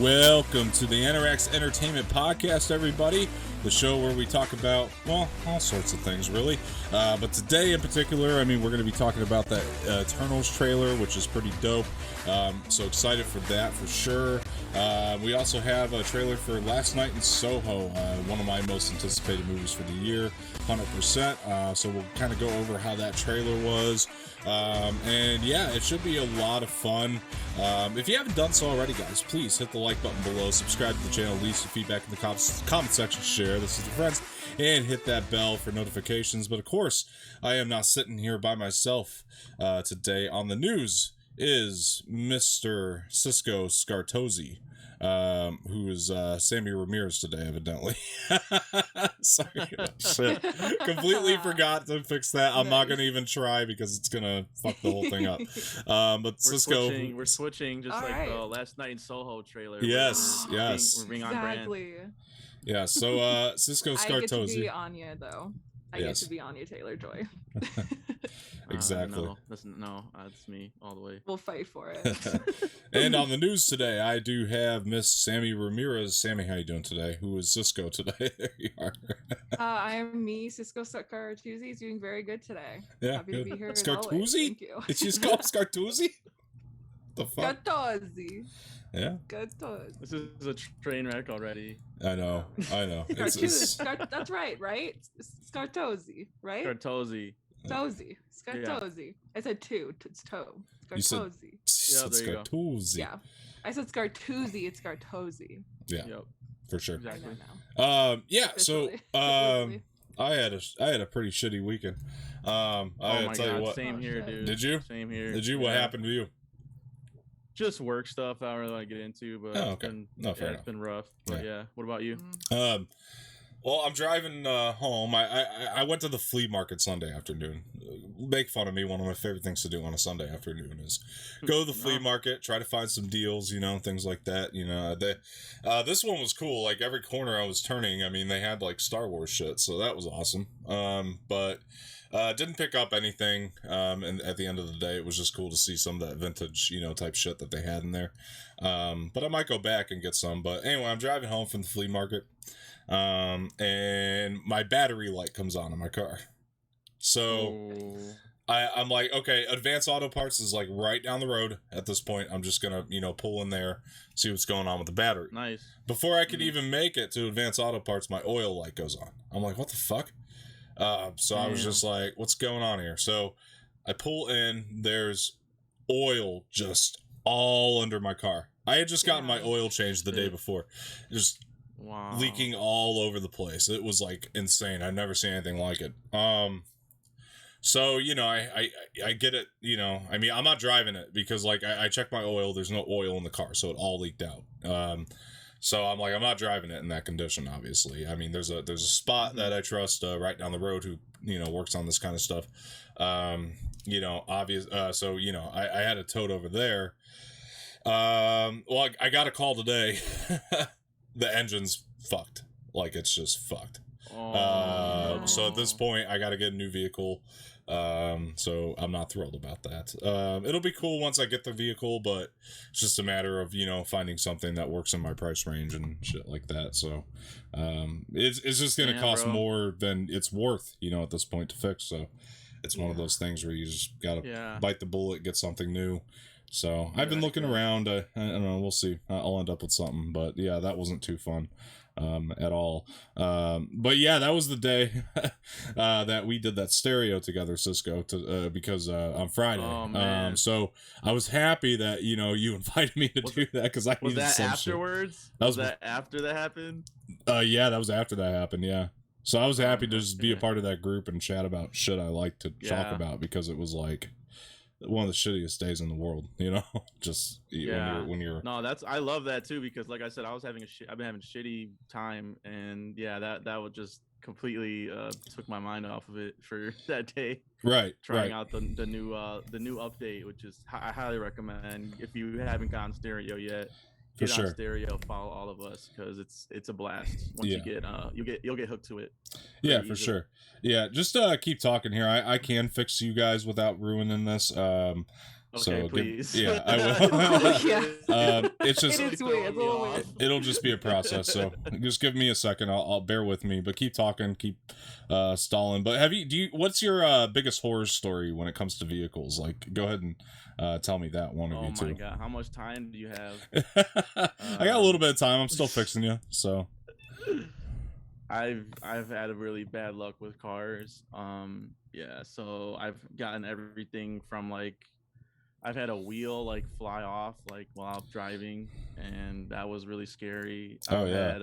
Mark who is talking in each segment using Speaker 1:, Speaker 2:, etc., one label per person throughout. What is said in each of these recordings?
Speaker 1: Welcome to the Anorak's Entertainment Podcast, everybody. The show where we talk about, well, all sorts of things, really. But today in particular, I mean, we're going to be talking about that Eternals trailer, which is pretty dope. So excited for that, for sure. We also have a trailer for Last Night in Soho, one of my most anticipated movies for the year, 100%. So we'll kind of go over how that trailer was. And yeah, it should be a lot of fun. If you haven't done so already, guys, please hit the like button below, subscribe to the channel, leave some feedback in the comment section, share this with your friends, and hit that bell for notifications. But of course, I am not sitting here by myself today. On the news is Mr. Cisco Scartozzi, who is Samee Ramirez today, evidently. Sorry. Shit. Completely forgot to fix that. I'm not going to even try because it's going to fuck the whole thing up. But Cisco...
Speaker 2: We're switching just like the Last Night in Soho trailer.
Speaker 1: Yes,
Speaker 2: we're being on brand.
Speaker 1: Yeah, so Cisco Scartozzi.
Speaker 3: I get to be Anya, though. I get to be Anya Taylor-Joy.
Speaker 1: Exactly.
Speaker 2: That's me all the way.
Speaker 3: We'll fight for it.
Speaker 1: And on the news today, I do have Miss Samee Ramirez. Samee, how you doing today? Who is Cisco today? There you are.
Speaker 3: I am me, Cisco Scartozzi, doing very good today.
Speaker 1: Yeah,
Speaker 3: happy
Speaker 1: good.
Speaker 3: to be here.
Speaker 1: Scartozzi?
Speaker 3: Thank you.
Speaker 1: Did she just call Scartozzi? The fuck?
Speaker 3: Scartozzi.
Speaker 1: Yeah.
Speaker 3: Scartozzi.
Speaker 2: This is a train wreck already.
Speaker 1: I know.
Speaker 3: That's right? Scartozzi, right?
Speaker 2: Scartozzi.
Speaker 3: Scartozzi. Yeah. I said two. It's toe. Scartozzi.
Speaker 2: Yeah, there you
Speaker 1: go.
Speaker 3: Yeah. I said Scartozzi. It's Scartozzi.
Speaker 1: Yeah.
Speaker 2: Yep.
Speaker 1: For sure.
Speaker 2: Exactly.
Speaker 1: Yeah. So, I had a pretty shitty weekend. I gotta tell you what.
Speaker 2: Same here, dude.
Speaker 1: Did you?
Speaker 2: Same here.
Speaker 1: Did you? What happened to you?
Speaker 2: Just work stuff. I don't really want to get into, but it's been rough. But yeah. What about you?
Speaker 1: Well, I'm driving home. I went to the flea market Sunday afternoon. Make fun of me. One of my favorite things to do on a Sunday afternoon is go to the flea market, try to find some deals, things like that. This one was cool. Like every corner I was turning, I mean, they had like Star Wars shit, so that was awesome. But didn't pick up anything. And at the end of the day, it was just cool to see some of that vintage, type shit that they had in there. But I might go back and get some. But anyway, I'm driving home from the flea market. And my battery light comes on in my car. So I'm like, okay, Advanced Auto Parts is like right down the road at this point. I'm just gonna, pull in there, see what's going on with the battery.
Speaker 2: Nice.
Speaker 1: Before I could even make it to Advanced Auto Parts, my oil light goes on. I'm like, what the fuck? So I was just like, what's going on here? So I pull in, there's oil just all under my car. I had just gotten my oil changed the day before. Just leaking all over the place. It was like insane. I've never seen anything like it. So, I get it, I mean, I'm not driving it because like I checked my oil, there's no oil in the car, so it all leaked out. So I'm like, I'm not driving it in that condition, obviously. I mean, there's a spot that I trust right down the road who, works on this kind of stuff. So, I had it towed over there. Well, I got a call today. The engine's fucked. Like, it's just fucked. So at this point, I got to get a new vehicle. So I'm not thrilled about that. It'll be cool once I get the vehicle, but it's just a matter of, finding something that works in my price range and shit like that. So, it's just going to cost more than it's worth, at this point to fix. So it's one of those things where you just got to bite the bullet, get something new. So I've been looking around. I don't know. We'll see. I'll end up with something, but yeah, that wasn't too fun. At all. But yeah, that was the day that we did that stereo together, Cisco, because on Friday. So I was happy that you invited me to do that because I needed some
Speaker 2: afterwards.
Speaker 1: Shit.
Speaker 2: Was that after that happened?
Speaker 1: Yeah, that was after that happened. Yeah. So I was happy to just be a part of that group and chat about shit I like to talk about because it was like one of the shittiest days in the world, just when you're
Speaker 2: no, I love that too, because like I said, I've been having a shitty time, and that would just completely took my mind off of it for that day.
Speaker 1: Right.
Speaker 2: Trying out the new update, which is I highly recommend if you haven't gotten stereo yet. Get on stereo, follow all of us because it's a blast. Once you'll get hooked to it.
Speaker 1: Yeah, for sure. Yeah, just keep talking here. I can fix you guys without ruining this.
Speaker 2: Okay, please.
Speaker 1: Yeah, I will.
Speaker 3: Yeah.
Speaker 1: It's just
Speaker 3: It is weird. It's a little weird.
Speaker 1: It'll just be a process. So just give me a second. I'll bear with me, but keep talking, keep stalling. But what's your biggest horror story when it comes to vehicles? Like, go ahead and tell me that one of you two.
Speaker 2: Oh my god, how much time do you have?
Speaker 1: I got a little bit of time. I'm still fixing you. So
Speaker 2: I've had a really bad luck with cars. Yeah, so I've gotten everything from like I've had a wheel like fly off like while I'm driving, and that was really scary. I've had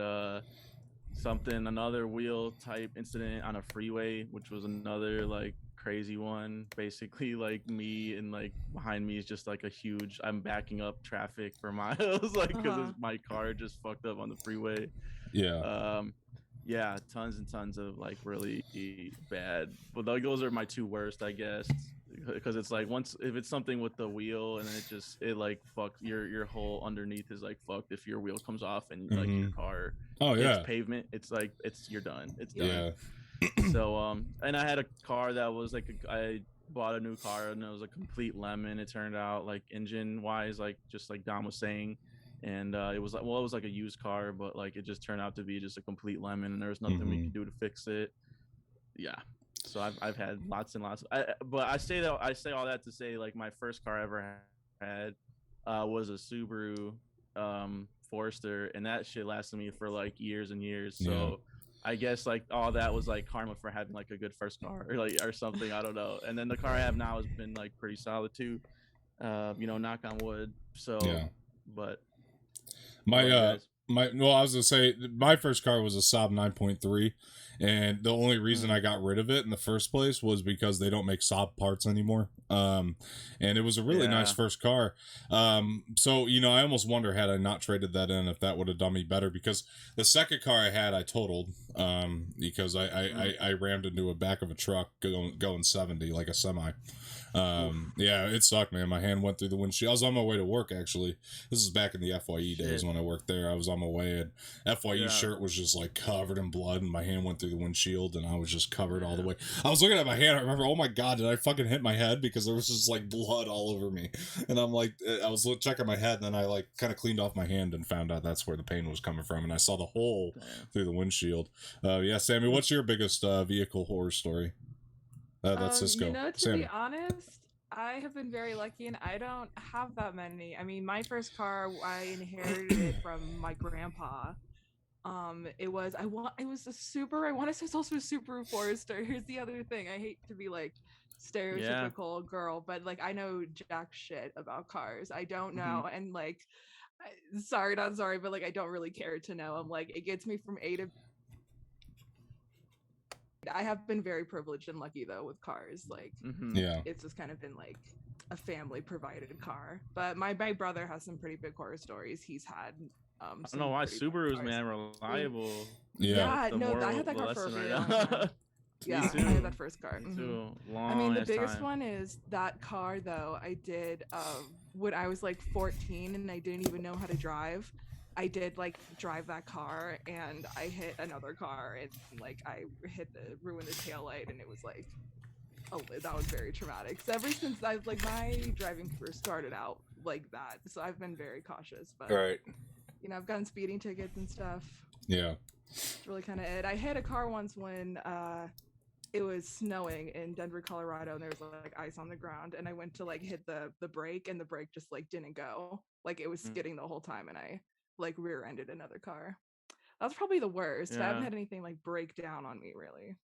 Speaker 2: another wheel type incident on a freeway, which was another like crazy one. Basically, like me and like behind me is just like a huge. I'm backing up traffic for miles, like because my car just fucked up on the freeway.
Speaker 1: Yeah.
Speaker 2: Yeah, tons and tons of like really bad. But like those are my two worst, I guess, because it's like if it's something with the wheel and then it like fucks your whole underneath is like fucked if your wheel comes off and like your car hits pavement. It's like you're done. It's done. Yeah. So and I had a car that was like I bought a new car and it was a complete lemon. It turned out like engine wise, like just like Dom was saying. And it was like a used car, but like it just turned out to be just a complete lemon, and there was nothing we could do to fix it. Yeah, so I've had lots and lots. But I say all that to say like my first car I ever had was a Subaru Forester, and that shit lasted me for like years and years. So I guess like all that was like karma for having like a good first car or something. I don't know. And then the car I have now has been like pretty solid too. Knock on wood. So but.
Speaker 1: I was gonna say my first car was a Saab 9.3, and the only reason I got rid of it in the first place was because they don't make Saab parts anymore. And it was a really nice first car. So I almost wonder had I not traded that in if that would have done me better, because the second car I had I totaled because I rammed into a back of a truck going 70 like a semi. Yeah, it sucked, man. My hand went through the windshield. I was on my way to work, actually. This is back in the FYE days when I worked there. I was on my way, and FYE shirt was just like covered in blood, and my hand went through the windshield, and I was just covered all the way. I was looking at my hand. I remember, oh my god, did I fucking hit my head? Because there was just like blood all over me, and I'm like, I was checking my head, and then I like kind of cleaned off my hand and found out that's where the pain was coming from, and I saw the hole through the windshield. Yeah, Sammy, what's your biggest vehicle horror story? That's Cisco.
Speaker 3: To be honest, I have been very lucky and I don't have that many. I mean, my first car, I inherited it from my grandpa. It was a Subaru. I want to say it's also a Subaru Forester. Here's the other thing. I hate to be like stereotypical girl, but like I know jack shit about cars. I don't know. And like, sorry, not sorry, but like I don't really care to know. I'm like, it gets me from A to B. I have been very privileged and lucky though with cars. Like, it's just kind of been like a family provided car. But my brother has some pretty big horror stories. He's had. I don't know why
Speaker 2: Subarus, man, reliable.
Speaker 3: Yeah, no, I had that car for a really long time. Yeah, I had that first car. I mean, the biggest one is that car though. I did when I was like 14 and I didn't even know how to drive. I did like drive that car and I hit another car and like I ruined the taillight, and it was like, that was very traumatic. So ever since my driving career started out like that, so I've been very cautious. But I've gotten speeding tickets and stuff.
Speaker 1: Yeah,
Speaker 3: it's really kind of it. I hit a car once when it was snowing in Denver, Colorado, and there was like ice on the ground, and I went to like hit the brake, and the brake just like didn't go. Like it was skidding the whole time, and I like rear-ended another car. That's probably the worst. I haven't had anything like break down on me really.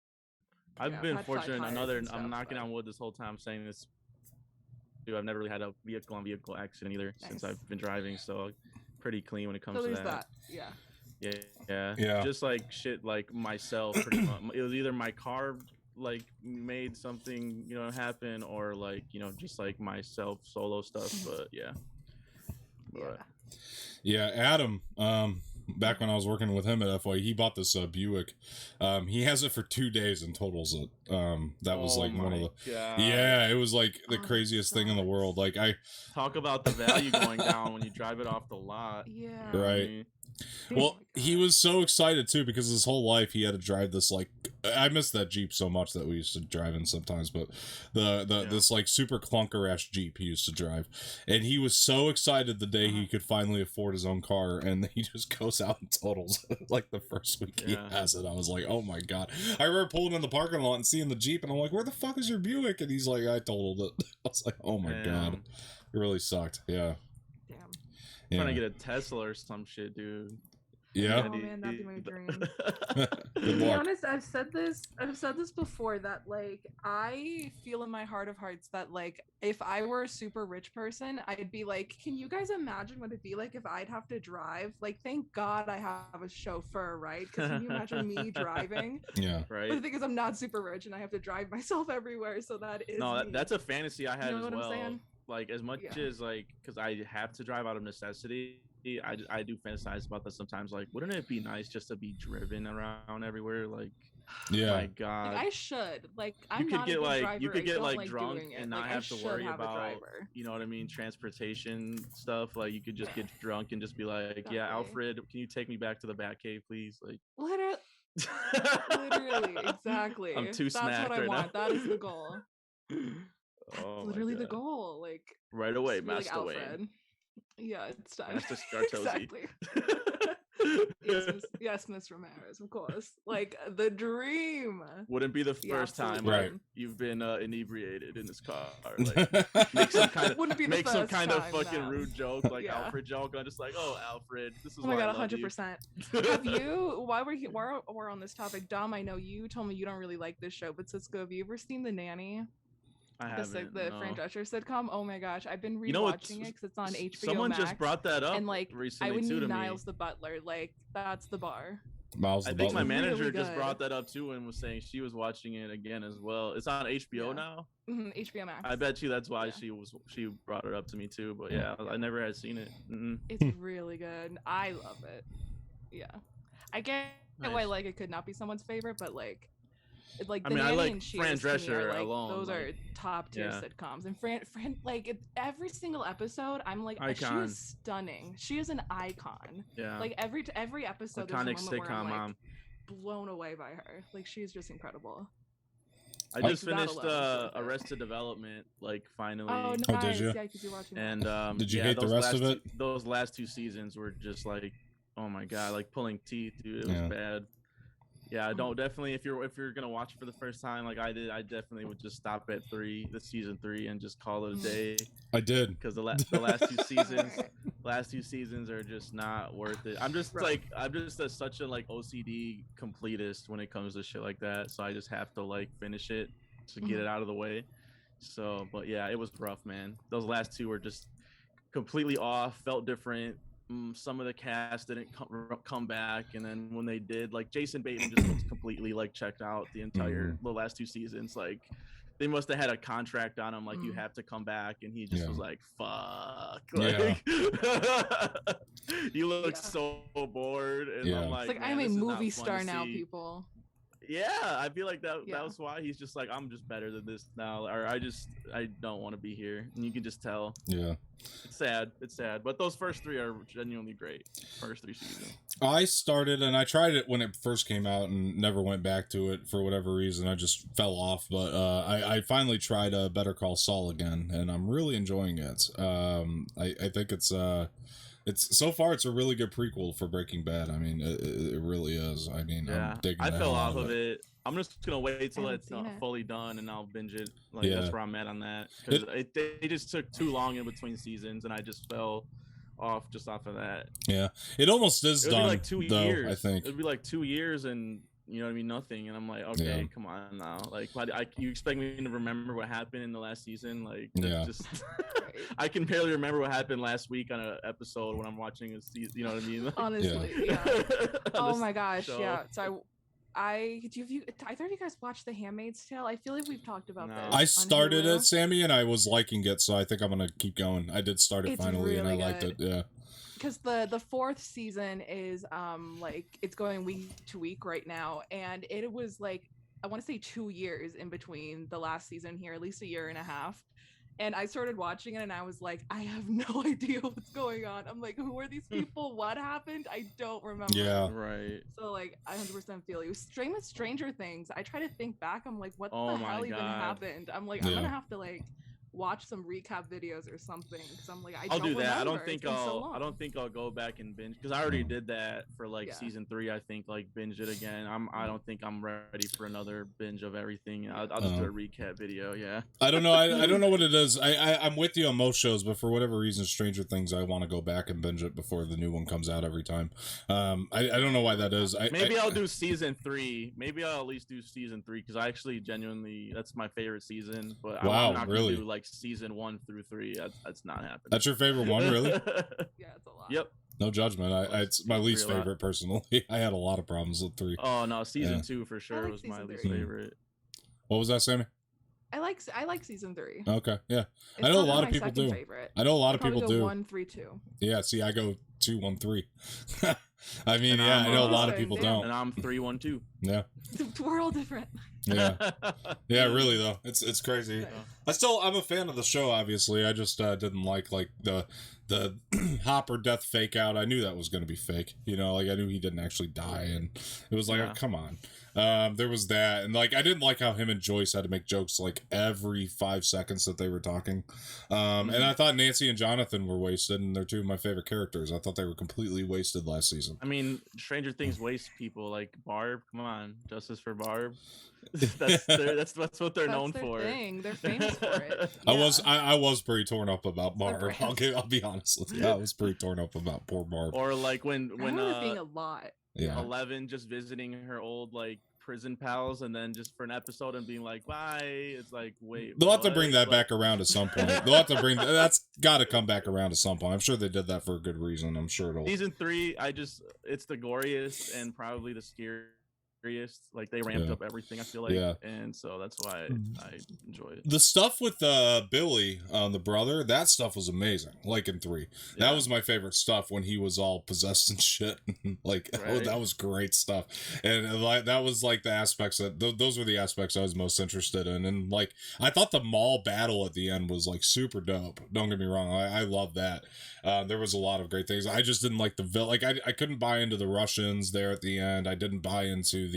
Speaker 2: I've been fortunate. I'm knocking on wood this whole time saying this. I've never really had a vehicle accident either since I've been driving, so pretty clean when it comes to that. Yeah. Just like shit, like myself. Pretty much. It was either my car like made something happen, or like just like myself solo stuff. But
Speaker 1: yeah, Adam, back when I was working with him at FY, he bought this Buick. He has it for 2 days and totals it. That was like one of the it was like the craziest thing in the world. Like I
Speaker 2: talk about the value going down when you drive it off the lot.
Speaker 3: Yeah.
Speaker 1: Right. Well, he was so excited too because his whole life he had to drive this like I miss that Jeep so much that we used to drive in sometimes, but this like super clunker ass Jeep he used to drive, and he was so excited the day he could finally afford his own car, and then he just goes out and totals like the first week he has it. I was like, oh my god! I remember pulling in the parking lot and seeing the Jeep, and I'm like, where the fuck is your Buick? And he's like, I totaled it. I was like, oh my god, it really sucked. Yeah.
Speaker 2: Trying to get a Tesla or some shit, dude.
Speaker 1: Yeah.
Speaker 3: Oh man, that'd be my dream. To be honest, I've said this before that like I feel in my heart of hearts that like if I were a super rich person, I'd be like, can you guys imagine what it'd be like if I'd have to drive? Like, thank God I have a chauffeur, right? Because can you imagine me driving?
Speaker 1: Yeah.
Speaker 2: Right.
Speaker 3: But the thing is, I'm not super rich and I have to drive myself everywhere, so that is
Speaker 2: that's a fantasy I had as well.
Speaker 3: I'm saying?
Speaker 2: Like as much as like because I have to drive out of necessity. I do fantasize about that sometimes. Like, wouldn't it be nice just to be driven around everywhere? Like, my God,
Speaker 3: like, I should like.
Speaker 2: You could get like drunk and not have to worry about you know what I mean, transportation stuff. Like, you could just get drunk and just be like, exactly. Yeah, Alfred, can you take me back to the Batcave, please? Like,
Speaker 3: literally, exactly.
Speaker 2: I'm too smacked.
Speaker 3: That's what I want.
Speaker 2: Now.
Speaker 3: That is the goal. That's literally the goal. Like
Speaker 2: right away, Master
Speaker 3: like
Speaker 2: Wayne.
Speaker 3: Yeah, it's time.
Speaker 2: Master Scartozzi.
Speaker 3: Exactly. yes, Miss Ramirez, of course. Like the dream.
Speaker 2: Wouldn't be the first time you've been inebriated in this car. Like, make some kind of fucking rude joke, like Alfred joke. I'm just like, oh, Alfred, this is.
Speaker 3: Oh my god, 100%. Have you? While we're on this topic, Dom, I know you told me you don't really like this show, but Cisco, have you ever seen The Nanny?
Speaker 2: I haven't.
Speaker 3: The Fran Drescher sitcom. Oh my gosh, I've been rewatching it because it's on HBO
Speaker 2: Someone
Speaker 3: Max.
Speaker 2: just brought that up,
Speaker 3: and like
Speaker 2: recently
Speaker 3: I would need
Speaker 2: to
Speaker 3: Niles
Speaker 2: me.
Speaker 3: the butler. Like that's the bar.
Speaker 1: Miles
Speaker 2: I
Speaker 1: the
Speaker 2: think
Speaker 1: butler.
Speaker 2: my manager really just brought that up too and was saying she was watching it again as well. It's on HBO now.
Speaker 3: Mm-hmm, HBO Max.
Speaker 2: I bet you that's why she brought it up to me too. But I never had seen it.
Speaker 3: It's really good. I love it. Yeah, I get why like it could not be someone's favorite, but like. Like I like
Speaker 2: Fran Drescher alone.
Speaker 3: Those are top tier sitcoms, and Fran like every single episode, I'm like, she is stunning. She is an icon. Yeah. Like every episode,
Speaker 2: iconic
Speaker 3: there's a moment
Speaker 2: sitcom
Speaker 3: where I'm like blown away by her. Like she's just incredible.
Speaker 2: I just finished Arrested Development, like finally.
Speaker 3: Oh, nice.
Speaker 1: Oh, did you?
Speaker 3: Yeah, because you're watching.
Speaker 2: And
Speaker 1: did you hate the rest of it?
Speaker 2: Those last two seasons were just like, oh my god, like pulling teeth, dude. It was bad. Yeah, definitely if you're gonna watch it for the first time like I did, I definitely would just stop at season 3 and just call it a day.
Speaker 1: I did
Speaker 2: because the last two seasons are just not worth it. I'm just such a like OCD completist when it comes to shit like that, so I just have to like finish it to get it out of the way. So, but yeah, it was rough, man. Those last two were just completely off, felt different. Some of the cast didn't come back, and then when they did, like Jason Bateman just looks completely like checked out the last two seasons. Like they must have had a contract on him, like you have to come back, and he just was like, "Fuck!" Like, you look so bored, and I'm like,
Speaker 3: it's like I'm a movie star now, people.
Speaker 2: Yeah, I feel like that was why he's just like, I'm just better than this now, or I don't want to be here, and you can just tell.
Speaker 1: Yeah,
Speaker 2: it's sad, but those first 3 are genuinely great. First 3 seasons.
Speaker 1: I started and I tried it when it first came out and never went back to it for whatever reason. I just fell off, but I finally tried Better Call Saul again, and I'm really enjoying it. I think it's so far it's a really good prequel for Breaking Bad. I mean, it really is. I mean, I'm digging
Speaker 2: I fell off of it. I'm just gonna wait till it's fully done and I'll binge it. Like that's where I'm at on that. Because they just took too long in between seasons, and I just fell off of that.
Speaker 1: Yeah, it almost is done.
Speaker 2: Be like 2 years.
Speaker 1: I think
Speaker 2: it'd be like 2 years, and you know what I mean, nothing. And I'm like, okay, come on now. Like, you expect me to remember what happened in the last season? Like, just I can barely remember what happened last week on an episode when I'm watching a season. You know what I mean? Like,
Speaker 3: honestly, oh my gosh, show. So either of you guys watched The Handmaid's Tale? I feel like we've talked about this.
Speaker 1: I started it, Sammy, and I was liking it, so I think I'm gonna keep going. I did start it finally, and I liked it. Yeah.
Speaker 3: Because the 4th season is like it's going week to week right now, and it was like I want to say 2 years in between the last season here, at least a year and a half. And I started watching it and I was like, I have no idea what's going on. I'm like, who are these people? What happened? I don't remember.
Speaker 1: Yeah.
Speaker 2: Right.
Speaker 3: So like I 100% feel you. Same with Stranger Things. I try to think back. I'm like, what
Speaker 2: Oh
Speaker 3: the
Speaker 2: my
Speaker 3: hell even
Speaker 2: God.
Speaker 3: happened? I'm like, I'm gonna have to like watch some recap videos or something because I'm like,
Speaker 2: I'll do that.
Speaker 3: Remember.
Speaker 2: I don't think I'll go back and binge because I already did that for like season 3. I think like binge it again. I don't think I'm ready for another binge of everything. I'll just do a recap video. Yeah.
Speaker 1: I don't know. I don't know what it is. I'm with you on most shows, but for whatever reason, Stranger Things, I want to go back and binge it before the new one comes out every time. I don't know why that is.
Speaker 2: Maybe I'll do season 3. Maybe I'll at least do season 3 because I actually genuinely that's my favorite season. But I'm not gonna do like season 1 through 3. That's not happening.
Speaker 1: That's your favorite one, really?
Speaker 3: Yeah, it's a lot.
Speaker 2: Yep.
Speaker 1: No judgment. It's my least favorite personally. I had a lot of problems with 3.
Speaker 2: Oh no, season 2 for sure was my least favorite.
Speaker 1: What was that, Sammy?
Speaker 3: I like season 3.
Speaker 1: Okay, yeah.
Speaker 3: It's
Speaker 1: I know a lot of people do.
Speaker 3: Favorite.
Speaker 1: I know a lot of people do.
Speaker 3: 1, 3, 2.
Speaker 1: Yeah, see, I go 2, 1, 3. I mean, I know a lot of people don't.
Speaker 2: And I'm 3, 1, 2.
Speaker 1: Yeah.
Speaker 3: We're all different.
Speaker 1: Yeah. Yeah, really though. It's crazy. Yeah. I'm a fan of the show, obviously. I just didn't like the Hopper death fake out. I knew that was going to be fake. You know, like I knew he didn't actually die, and it was like, oh, come on. There was that, and like I didn't like how him and Joyce had to make jokes like every 5 seconds that they were talking. And I thought Nancy and Jonathan were wasted, and they're 2 of my favorite characters. I thought they were completely wasted last season.
Speaker 2: I mean, Stranger Things waste people like Barb. Come on, justice for Barb. That's what they're known for.
Speaker 3: They're famous for it.
Speaker 1: Yeah. I was pretty torn up about Barb. I'll be honest with you. I was pretty torn up about poor Barb.
Speaker 2: Or like when
Speaker 3: it being a lot.
Speaker 1: Yeah.
Speaker 2: 11 just visiting her old like prison pals and then just for an episode and being like bye. It's like wait.
Speaker 1: They'll have to bring that back around at some point. They'll have to bring that's got to come back around at some point. I'm sure they did that for a good reason. I'm sure it'll.
Speaker 2: Season 3, it's the goriest and probably the scariest. Like they ramped up everything, I feel like, and so that's why I enjoy it.
Speaker 1: The stuff with Billy, the brother, that stuff was amazing. Like in 3, that was my favorite stuff when he was all possessed and shit. Like that was great stuff, and like that was like the aspects that those were the aspects I was most interested in. And like I thought the mall battle at the end was like super dope. Don't get me wrong, I love that. There was a lot of great things. I just didn't like I couldn't buy into the Russians there at the end. I didn't buy into the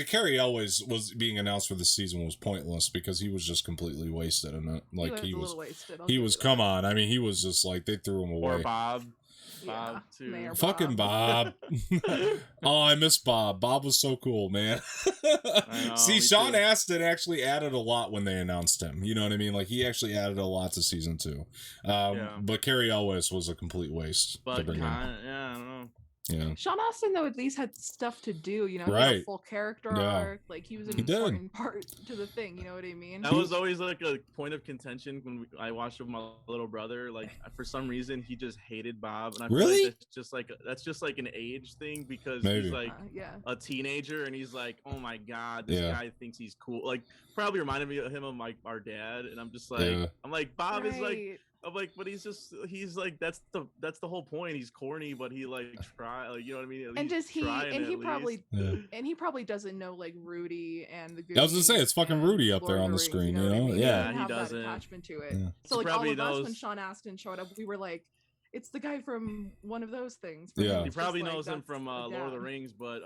Speaker 1: Carrie Elwes was being announced for this season was pointless because he was just completely wasted in it. Like he was come on. I mean, he was just like they threw him away.
Speaker 2: Or Bob too.
Speaker 3: Mayor
Speaker 1: Fucking Bob. Oh, I miss Bob. Bob was so cool, man. See, Sean Astin actually added a lot when they announced him. You know what I mean? Like he actually added a lot to season 2. But Carrie Elwes was a complete waste.
Speaker 2: But I don't know.
Speaker 1: Yeah.
Speaker 3: Sean Astin though at least had stuff to do, you know, he had a full character arc, like he was an important part to the thing, you know what I mean?
Speaker 2: That was always like a point of contention when I watched with my little brother. Like for some reason he just hated Bob, and I feel like that's just like an age thing because he's like a teenager and he's like, oh my god, this guy thinks he's cool. Like probably reminded me of him of like our dad, and I'm just like I'm like Bob is like. I'm like, but he's like that's the whole point. He's corny, but he like try, like you know what I mean.
Speaker 3: And does he? And he probably doesn't know like Rudy and the. Goonies
Speaker 1: I was gonna say it's fucking Rudy up there on the screen, you know?
Speaker 3: Yeah, he doesn't have that attachment to it. So like all of us when Sean Astin showed up, we were like, it's the guy from one of those things.
Speaker 1: Yeah,
Speaker 2: he probably knows him from Lord of the Rings, but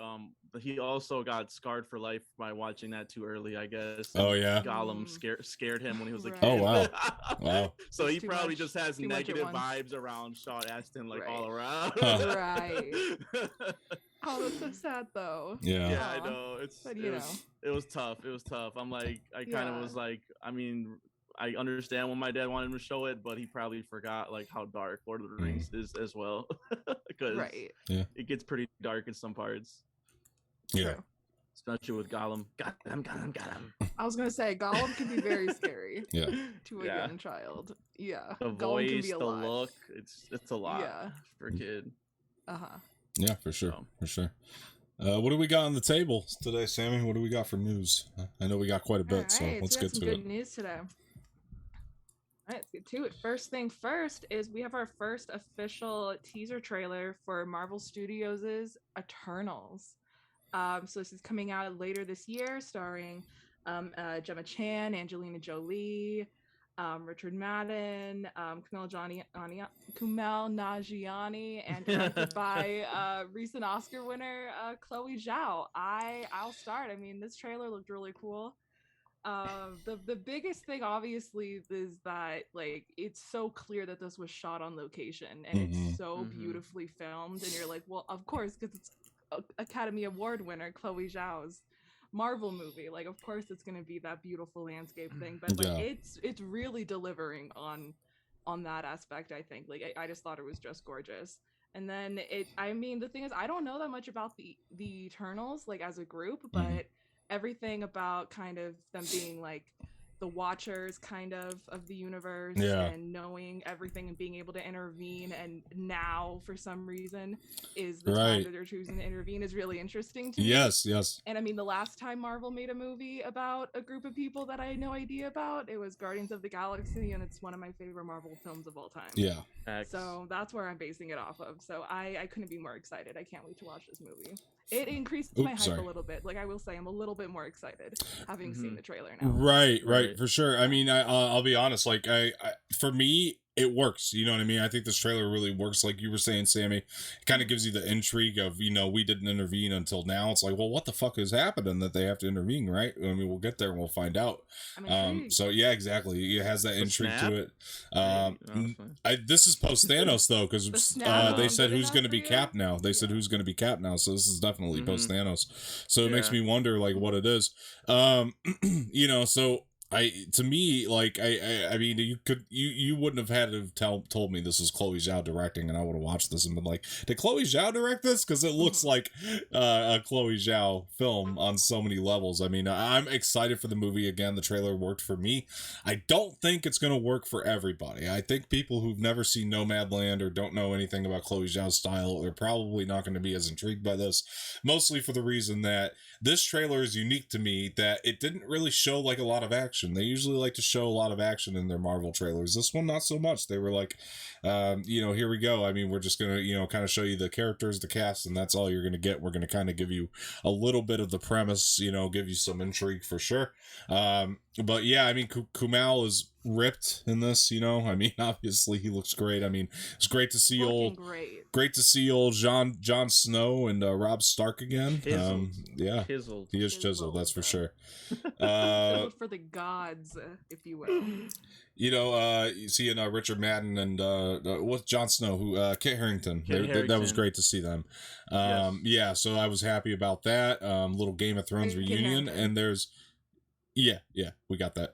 Speaker 2: he also got scarred for life by watching that too early, I guess.
Speaker 1: Oh yeah,
Speaker 2: Gollum scared him when he was a kid.
Speaker 1: Oh wow, wow.
Speaker 2: So he probably just has negative vibes around Sean Astin, like all around.
Speaker 3: Right. Oh, that's so sad though.
Speaker 1: Yeah,
Speaker 2: I know. It was tough. I'm like, I kind of was like, I mean. I understand when my dad wanted him to show it, but he probably forgot like how dark Lord of the Rings is as well, because it gets pretty dark in some parts.
Speaker 1: Yeah,
Speaker 2: especially with Gollum. Got him.
Speaker 3: I was gonna say Gollum can be very scary.
Speaker 1: Yeah,
Speaker 3: to a young child. Yeah,
Speaker 2: the voice, can be the look. It's a lot for a kid.
Speaker 1: Yeah, for sure, for sure. What do we got on the table today, Sammy? What do we got for news? I know we got quite a bit, so let's get to it.
Speaker 3: Good news today. All right, let's get to it. First thing first is we have our first official teaser trailer for Marvel Studios' Eternals. So this is coming out later this year, starring Gemma Chan, Angelina Jolie, Richard Madden, Kumail Nanjiani, and directed by recent Oscar winner Chloe Zhao. I'll start. I mean, this trailer looked really cool. The biggest thing obviously is that like it's so clear that this was shot on location and it's so beautifully filmed, and you're like, well, of course, because it's Academy Award winner Chloe Zhao's Marvel movie, like of course it's going to be that beautiful landscape thing, but like it's really delivering on that aspect. I think like I just thought it was just gorgeous. And then I mean, the thing is, I don't know that much about the Eternals like as a group, but everything about kind of them being like the watchers kind of the universe and knowing everything and being able to intervene, and now for some reason is the time that they're choosing to intervene is really interesting to me. Yes. And I mean, the last time Marvel made a movie about a group of people that I had no idea about, it was Guardians of the Galaxy, and it's one of my favorite Marvel films of all time. So that's where I'm basing it off of. So I couldn't be more excited. I can't wait to watch this movie. It increased my hype a little bit. Like I will say, I'm a little bit more excited having seen the trailer now.
Speaker 1: Right, for sure. I mean, I'll be honest. Like, I for me, it works. You know what I mean? I think this trailer really works. Like you were saying, Sammy, it kind of gives you the intrigue of, you know, we didn't intervene until now. It's like, well, what the fuck is happening that they have to intervene, right? I mean, we'll get there and we'll find out. So yeah, exactly. It has that intrigue to it. This is post Thanos though, because they said who's going to be Cap now. They said who's going to be Cap now. So this is definitely post Thanos. So it makes me wonder like what it is. You know, so to me, like, I mean, you wouldn't have had to have told me this was Chloe Zhao directing, and I would have watched this and been like, did Chloe Zhao direct this? Because it looks like a Chloe Zhao film on so many levels. I mean, I'm excited for the movie. Again, the trailer worked for me. I don't think it's going to work for everybody. I think people who've never seen Nomadland or don't know anything about Chloe Zhao's style are probably not going to be as intrigued by this, mostly for the reason that this trailer is unique to me, that it didn't really show like a lot of action. They usually like to show a lot of action in their Marvel trailers. This one, not so much. They were like, you know, here we go. I mean, we're just going to, you know, kind of show you the characters, the cast, and that's all you're going to get. We're going to kind of give you a little bit of the premise, you know, give you some intrigue for sure. But yeah, I mean, Kumail is ripped in this, you know. I mean, obviously he looks great. I mean, it's great to see great to see old Jon Snow and Robb Stark again.
Speaker 2: Chiseled.
Speaker 1: He is chiseled, that's for sure.
Speaker 3: For the gods, if you will.
Speaker 1: You know, you see in Richard Madden and what's Jon Snow, who Kit Harington. That was great to see them. Yeah, so I was happy about that. Little Game of Thrones reunion, and there's yeah, we got that.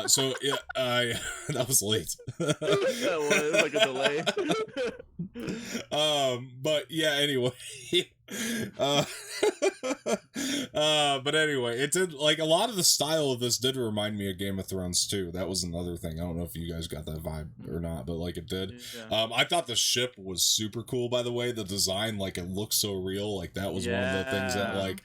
Speaker 1: So yeah, that was late.
Speaker 2: That was like a
Speaker 1: delay. But yeah, anyway. But anyway, it did, like, a lot of the style of this did remind me of Game of Thrones too. That was another thing. I don't know if you guys got that vibe or not, but like it did. I thought the ship was super cool, by the way. The design, like, it looks so real. Like, that was one of the things that, like,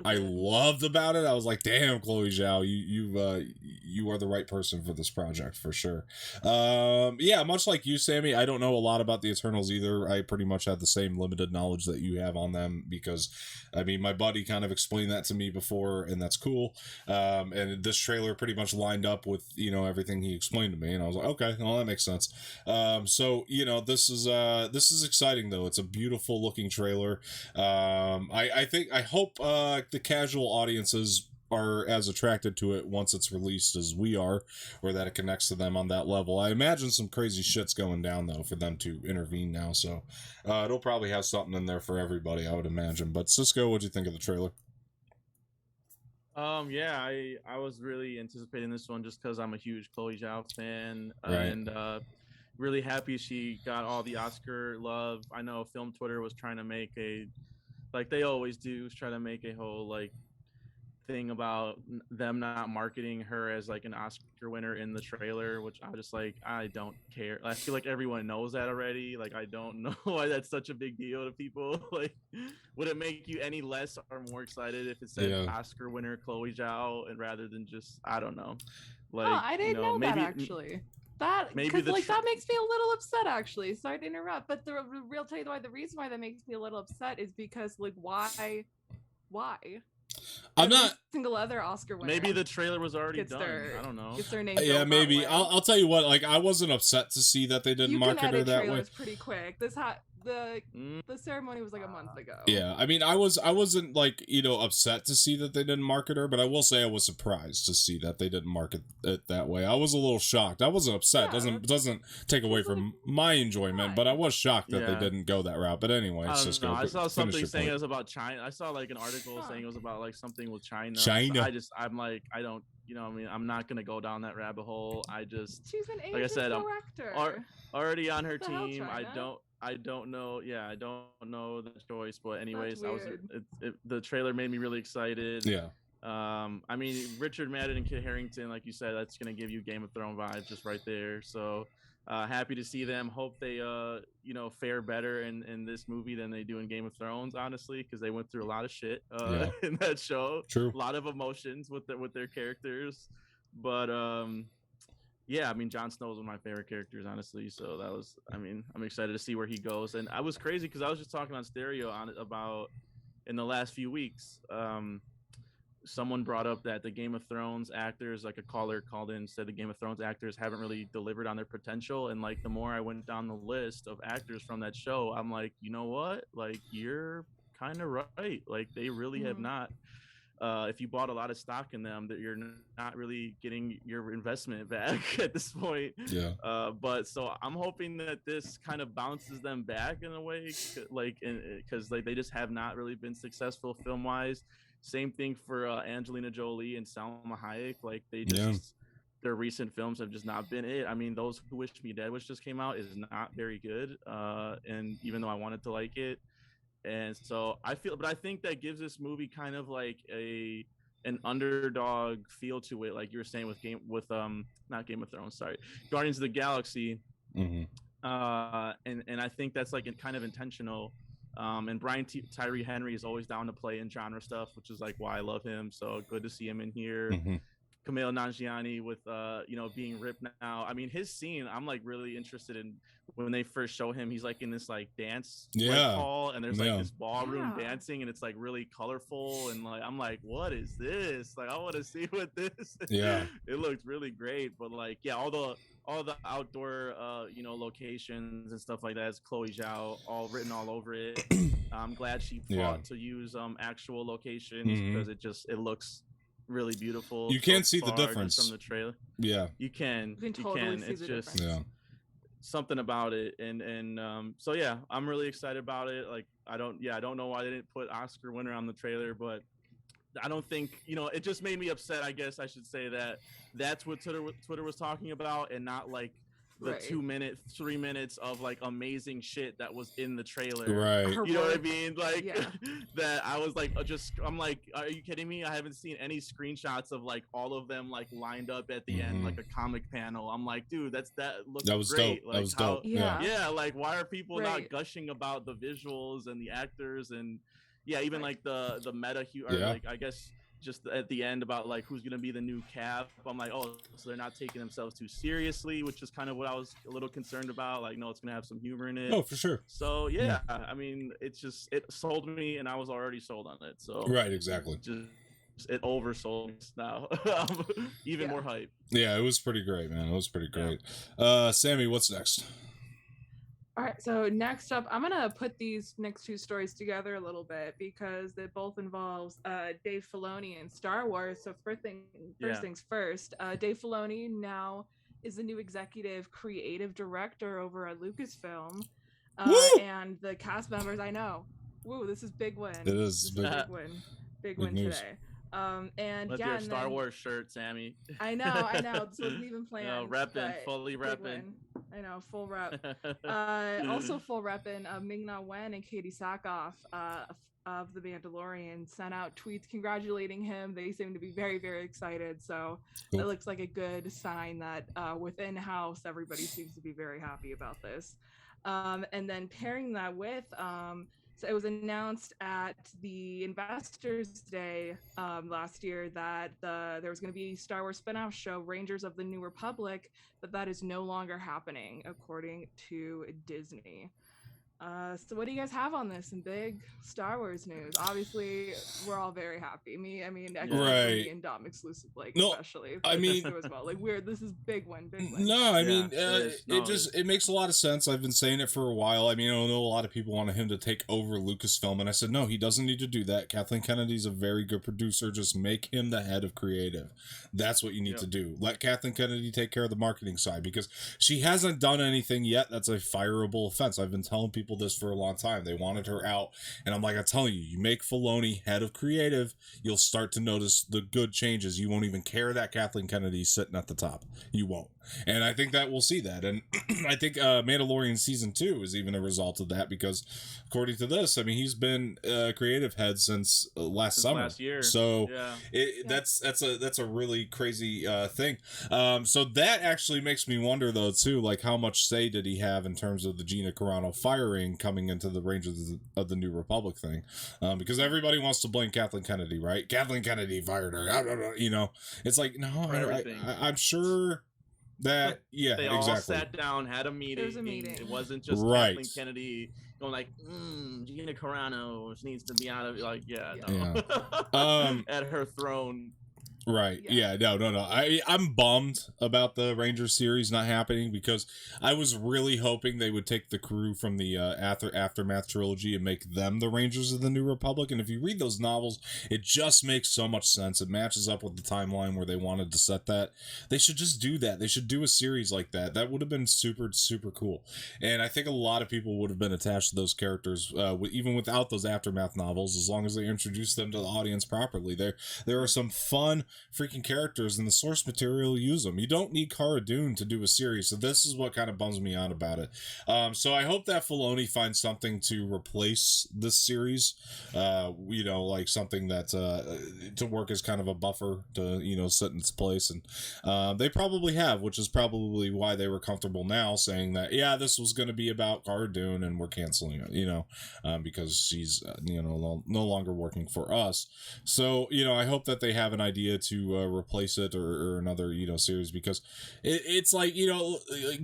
Speaker 1: I loved about it. I was like, damn, Chloe Zhao, you are the right person for this project for sure. Yeah, much like you, Sammy, I don't know a lot about the Eternals either. I pretty much had the same limited knowledge that you have on them, because I mean, my buddy kind of explained that to me before, and that's cool. And this trailer pretty much lined up with, you know, everything he explained to me, and I was like, okay, well, that makes sense. So, you know, this is exciting though. It's a beautiful looking trailer. I hope the casual audiences are as attracted to it once it's released as we are, or that it connects to them on that level. I imagine some crazy shit's going down though for them to intervene now, so it'll probably have something in there for everybody, I would imagine. But Cisco, what'd you think of the trailer?
Speaker 2: Yeah, I was really anticipating this one just because I'm a huge Chloe Zhao fan, and really happy she got all the Oscar love. I know Film Twitter was trying to make like they always do, try to make a whole like thing about them not marketing her as like an Oscar winner in the trailer, which I was just like, I don't care. I feel like everyone knows that already. Like, I don't know why that's such a big deal to people. Like, would it make you any less or more excited if it said Oscar winner Chloe Zhao, and rather than just, I don't know. Like,
Speaker 3: I didn't know maybe, that actually. That because like that makes me a little upset actually. Sorry to interrupt, but the real tell you why the reason why that makes me a little upset is because like why?
Speaker 1: I'm not
Speaker 3: single other Oscar winner.
Speaker 2: Maybe the trailer was already done. I don't know.
Speaker 3: Gets their name.
Speaker 1: Yeah, maybe. I'll tell you what. Like, I wasn't upset to see that they didn't market her that way.
Speaker 3: Pretty quick. The ceremony was like a month ago.
Speaker 1: Yeah, I mean, I wasn't like, you know, upset to see that they didn't market her, but I will say I was surprised to see that they didn't market it that way. I was a little shocked. I wasn't upset. Doesn't take away from my enjoyment, but I was shocked that they didn't go that route. But anyway, Cisco,
Speaker 2: I saw something saying it was about China. I saw like an article saying it was about like something with China. I'm like, I don't, you know, I mean, I'm not gonna go down that rabbit hole.
Speaker 3: She's an Asian
Speaker 2: like I said,
Speaker 3: director.
Speaker 2: I'm already on her team. I don't know. Yeah, I don't know the choice, but anyways, the trailer made me really excited.
Speaker 1: Yeah.
Speaker 2: I mean, Richard Madden and Kit Harington, like you said, that's gonna give you Game of Thrones vibes just right there. So, happy to see them. Hope they, you know, fare better in this movie than they do in Game of Thrones, honestly, because they went through a lot of shit in that show.
Speaker 1: True.
Speaker 2: A lot of emotions with their characters, but yeah, I mean, Jon Snow was one of my favorite characters, honestly. So that was, I mean, I'm excited to see where he goes. And I was crazy because I was just talking on stereo about in the last few weeks. Someone brought up that the Game of Thrones actors, like a caller called in, said the Game of Thrones actors haven't really delivered on their potential. And like the more I went down the list of actors from that show, I'm like, you know what? Like, you're kind of right. Like, they really have not. If you bought a lot of stock in them, that you're not really getting your investment back at this point.
Speaker 1: Yeah.
Speaker 2: But so I'm hoping that this kind of bounces them back in a way, like, because like they just have not really been successful film wise. Same thing for Angelina Jolie and Salma Hayek. Like they just their recent films have just not been it. I mean, Those Who Wish Me Dead, which just came out, is not very good. And even though I wanted to like it. And so I think that gives this movie kind of like an underdog feel to it, like you were saying with not Game of Thrones, sorry, Guardians of the Galaxy. And I think that's like kind of intentional. And Brian Tyree Henry is always down to play in genre stuff, which is like why I love him. So good to see him in here. Kumail Nanjiani with you know, being ripped now. I mean, his scene, I'm like really interested in when they first show him. He's like in this like dance hall, and there's like this ballroom dancing, and it's like really colorful, and like I'm like, what is this? Like I want to see what this.
Speaker 1: Yeah,
Speaker 2: it looks really great, but like all the outdoor you know, locations and stuff like that is Chloe Zhao all written all over it. I'm glad she fought to use actual locations because it looks really beautiful.
Speaker 1: You can't see the difference
Speaker 2: from the trailer.
Speaker 1: Yeah,
Speaker 2: you can.
Speaker 3: Totally see
Speaker 2: it's
Speaker 3: the
Speaker 2: just
Speaker 3: difference.
Speaker 2: something about it, and so yeah, I'm really excited about it. Like I don't know why they didn't put Oscar winner on the trailer, but I don't think, you know, it just made me upset. I guess I should say that's what Twitter was talking about, and not like the 3 minutes of like amazing shit that was in the trailer.
Speaker 1: Right.
Speaker 2: You know what I mean? Like that I was like, I'm like, are you kidding me? I haven't seen any screenshots of like all of them like lined up at the end, like a comic panel. I'm like, dude, that was great.
Speaker 1: Dope.
Speaker 2: Like,
Speaker 1: that was dope.
Speaker 2: Yeah. Like why are people not gushing about the visuals and the actors and even like the meta like I guess just at the end about like who's gonna be the new Cap. I'm like, oh, so they're not taking themselves too seriously, which is kind of what I was a little concerned about. Like, no, it's gonna have some humor in it.
Speaker 1: Oh, for sure.
Speaker 2: So I mean, it sold me, and I was already sold on it. So
Speaker 1: right, exactly.
Speaker 2: It oversold now. Even more hype.
Speaker 1: Yeah, it was pretty great, man. It was pretty great. Sammy, what's next?
Speaker 3: All right, so next up, I'm gonna put these next two stories together a little bit because they both involves Dave Filoni and Star Wars. So first things first, Dave Filoni now is the new executive creative director over at Lucasfilm, and the cast members. I know, this is big win.
Speaker 1: It is
Speaker 3: big win
Speaker 1: news.
Speaker 3: Today. And
Speaker 2: with your Star Wars shirt, Sammy.
Speaker 3: I know. This wasn't even planned.
Speaker 2: Fully repping.
Speaker 3: I know, full rep. Also full repping. Ming-Na Wen and Katie Sackhoff of The Mandalorian sent out tweets congratulating him. They seem to be very, very excited. So it looks like a good sign that within house, everybody seems to be very happy about this. And then pairing that with so it was announced at the Investors Day last year that there was going to be a Star Wars spinoff show, Rangers of the New Republic, but that is no longer happening, according to Disney. So what do you guys have on this in big Star Wars news? Obviously, we're all very happy. I mean,
Speaker 1: right.
Speaker 3: and Dom exclusive, like
Speaker 1: no,
Speaker 3: especially.
Speaker 1: I mean,
Speaker 3: as well. Like weird. This is big one.
Speaker 1: No, I mean, it makes a lot of sense. I've been saying it for a while. I mean, I know a lot of people wanted him to take over Lucasfilm, and I said no, he doesn't need to do that. Kathleen Kennedy's a very good producer. Just make him the head of creative. That's what you need to do. Let Kathleen Kennedy take care of the marketing side, because she hasn't done anything yet that's a fireable offense. I've been telling people this for a long time. They wanted her out, and I'm like, I'm telling you, you make Filoni head of creative, you'll start to notice the good changes. You won't even care that Kathleen Kennedy's sitting at the top. You won't. And I think that we'll see that. And I think Mandalorian season 2 is even a result of that, because according to this, I mean, he's been creative head since last summer.
Speaker 2: Last year.
Speaker 1: So that's a really crazy thing. So that actually makes me wonder though too, like how much say did he have in terms of the Gina Carano firing coming into the Rangers of the New Republic thing? Because everybody wants to blame Kathleen Kennedy, right? Kathleen Kennedy fired her. You know, it's like, no, I'm sure that they all
Speaker 2: sat down, had a meeting.
Speaker 3: There was a meeting.
Speaker 2: It wasn't just Kathleen Kennedy going like, Gina Carano needs to be out of at her throne.
Speaker 1: Right. Yeah. No. I'm bummed about the Rangers series not happening, because I was really hoping they would take the crew from the Aftermath trilogy and make them the Rangers of the New Republic. And if you read those novels, it just makes so much sense. It matches up with the timeline where they wanted to set that. They should just do that. They should do a series like that. That would have been super, super cool. And I think a lot of people would have been attached to those characters, even without those Aftermath novels, as long as they introduce them to the audience properly. There are some fun freaking characters in the source material. Use them. You don't need Cara Dune to do a series, so this is what kind of bums me out about it. So I hope that Filoni finds something to replace this series, like something that to work as kind of a buffer to sit in its place, and they probably have, which is probably why they were comfortable now saying that this was going to be about Cara Dune and we're canceling it, because she's no longer working for us. So I hope that they have an idea to replace it or another series, because it's like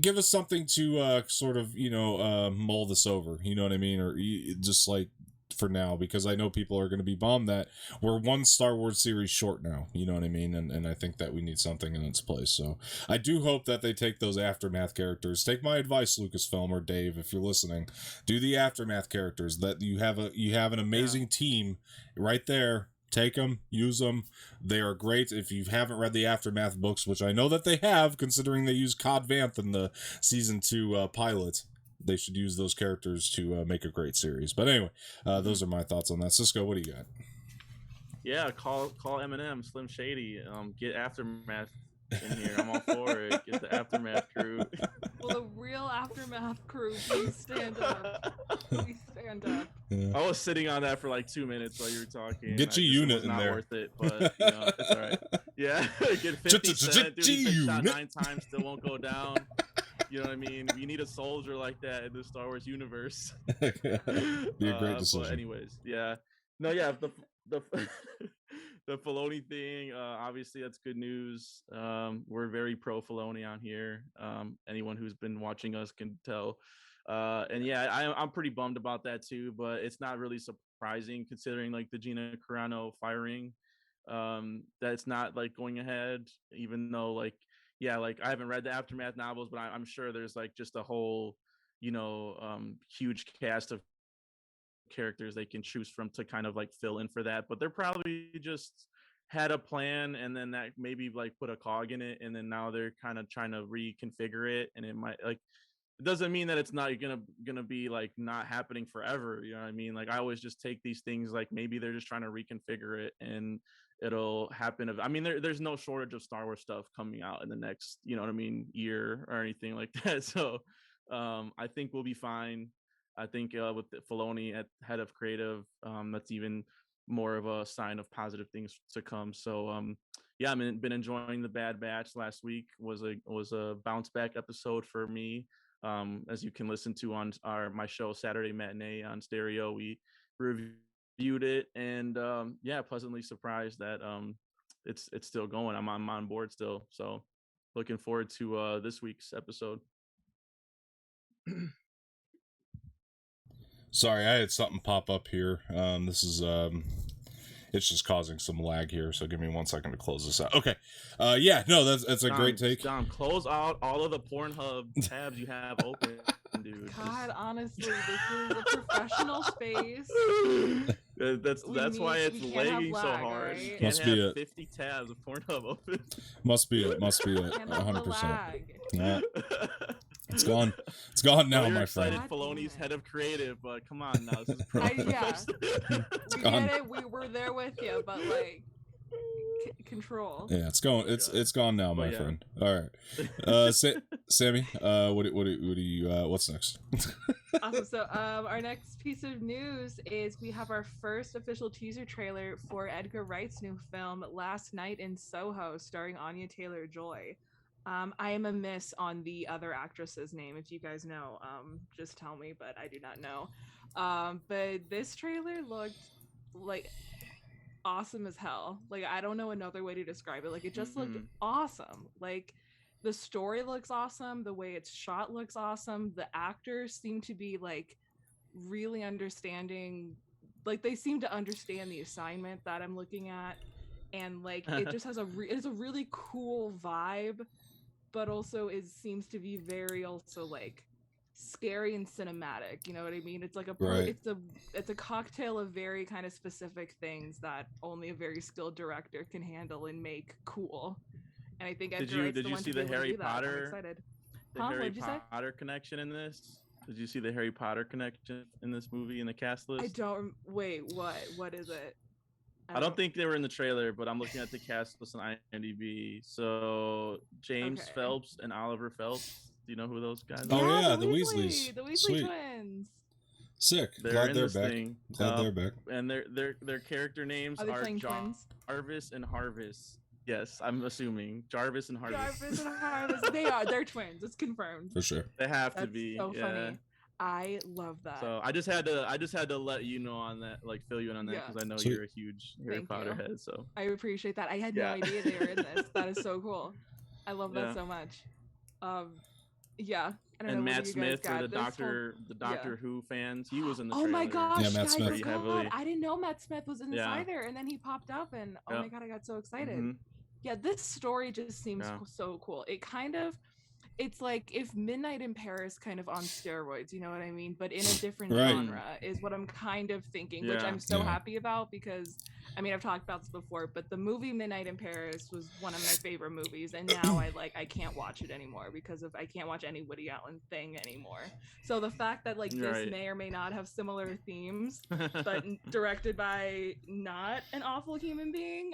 Speaker 1: give us something to sort of mull this over, you know what I mean, or just like for now, because I know people are going to be bummed that we're one Star Wars series short now, you know what I mean, and I think that we need something in its place. So I do hope that they take those Aftermath characters. Take my advice, Lucasfilm or Dave, if you're listening, do the Aftermath characters. That you have an amazing team right there. Take them, use them. They are great. If you haven't read the Aftermath books, which I know that they have, considering they use Cod Vanth in the season 2 pilot, they should use those characters to make a great series. But anyway, those are my thoughts on that. Cisco, what do you got?
Speaker 2: Yeah, call Eminem, Slim Shady. Get Aftermath in here. I'm all for it. Get the Aftermath crew.
Speaker 3: Well, the real Aftermath crew, please stand up. Please stand up.
Speaker 2: Yeah. I was sitting on that for like 2 minutes while you were talking.
Speaker 1: Get your unit in there.
Speaker 2: Not worth it, but it's all right. Yeah, get 50 Cent. Dude, he shot 9 times, still won't go down. You know what I mean? We need a soldier like that in the Star Wars universe.
Speaker 1: Be a great decision.
Speaker 2: But anyways, the the Filoni thing, obviously that's good news. We're very pro Filoni on here. Anyone who's been watching us can tell. I'm pretty bummed about that too, but it's not really surprising considering like the Gina Carano firing. That's not like going ahead, even though like I haven't read the Aftermath novels, but I'm sure there's like just a whole huge cast of characters they can choose from to kind of like fill in for that. But they're probably just had a plan, and then that maybe like put a cog in it, and then now they're kind of trying to reconfigure it, and it might like, it doesn't mean that it's not gonna be like not happening forever, you know what I mean? Like I always just take these things like maybe they're just trying to reconfigure it and it'll happen. I mean, there's no shortage of Star Wars stuff coming out in the next, you know what I mean, year or anything like that. So I think we'll be fine. I think with the Filoni at head of creative, that's even more of a sign of positive things to come. So I've been enjoying the Bad Batch. Last week was a bounce back episode for me. As you can listen to on my show Saturday Matinee on Stereo, we reviewed it, and pleasantly surprised that it's still going. I'm on board still, so looking forward to this week's episode.
Speaker 1: Sorry, I had something pop up here. This is it's just causing some lag here, so give me 1 second to close this out. Okay. Yeah, no, that's a great take.
Speaker 2: Dom, close out all of the Pornhub tabs you have open, dude.
Speaker 3: God, honestly, this is a professional space.
Speaker 2: That's why it's lagging so hard.
Speaker 3: Right?
Speaker 2: You can't have 50 tabs of Pornhub open.
Speaker 1: Must be it. 100%. Yeah. It's gone. It's gone now, my friend.
Speaker 2: Filoni's head of creative, but come on now. This is
Speaker 3: we get it. We were there with you, but like, control.
Speaker 1: Yeah, it's going. It's gone now, my friend. All right, Samee. What do you? What's next?
Speaker 3: Awesome. So, our next piece of news is we have our first official teaser trailer for Edgar Wright's new film, Last Night in Soho, starring Anya Taylor-Joy. I am amiss on the other actress's name. If you guys know, just tell me, but I do not know. But this trailer looked like awesome as hell. Like, I don't know another way to describe it. Like, it just looked awesome. Like, the story looks awesome. The way it's shot looks awesome. The actors seem to be like really understanding. Like, they seem to understand the assignment that I'm looking at. And like, it just has it's a really cool vibe, but also it seems to be very also like scary and cinematic. You know what I mean? It's like it's a cocktail of very kind of specific things that only a very skilled director can handle and make cool. And I think
Speaker 2: did you see the Harry Potter? I'm excited. The Harry Potter connection in this? Did you see the Harry Potter connection in this movie in the cast list?
Speaker 3: I don't. Wait, what? What is it?
Speaker 2: I don't think they were in the trailer, but I'm looking at the cast list on IMDb. So James Phelps and Oliver Phelps. Do you know who those guys are?
Speaker 1: Oh yeah, the Weasleys.
Speaker 3: The Weasley twins.
Speaker 1: Sick. Glad they're back. Glad they're back.
Speaker 2: And their character names are Jarvis and Harvis. Yes, I'm assuming Jarvis and Harvis.
Speaker 3: Jarvis and Harvis. They're twins. It's confirmed.
Speaker 1: For sure.
Speaker 2: They have to be.
Speaker 3: So funny. I love that.
Speaker 2: So I just had to let you know on that, like fill you in on that, because I know you're a huge Harry Potter head. So
Speaker 3: I appreciate that. I had no idea they were in this. That is so cool. I love that so much. Yeah.
Speaker 2: And Matt Smith for the Doctor Who fans, he was in the trailer.
Speaker 3: Oh my gosh,
Speaker 1: yeah, Matt Smith.
Speaker 3: I didn't know Matt Smith was in this either, and then he popped up, and oh my god, I got so excited. Yeah, this story just seems so cool. It's like if Midnight in Paris kind of on steroids, you know what I mean? But in a different genre is what I'm kind of thinking, which I'm so happy about, because I mean, I've talked about this before, but the movie Midnight in Paris was one of my favorite movies, and now I can't watch it anymore because I can't watch any Woody Allen thing anymore. So the fact that like this may or may not have similar themes, but directed by not an awful human being,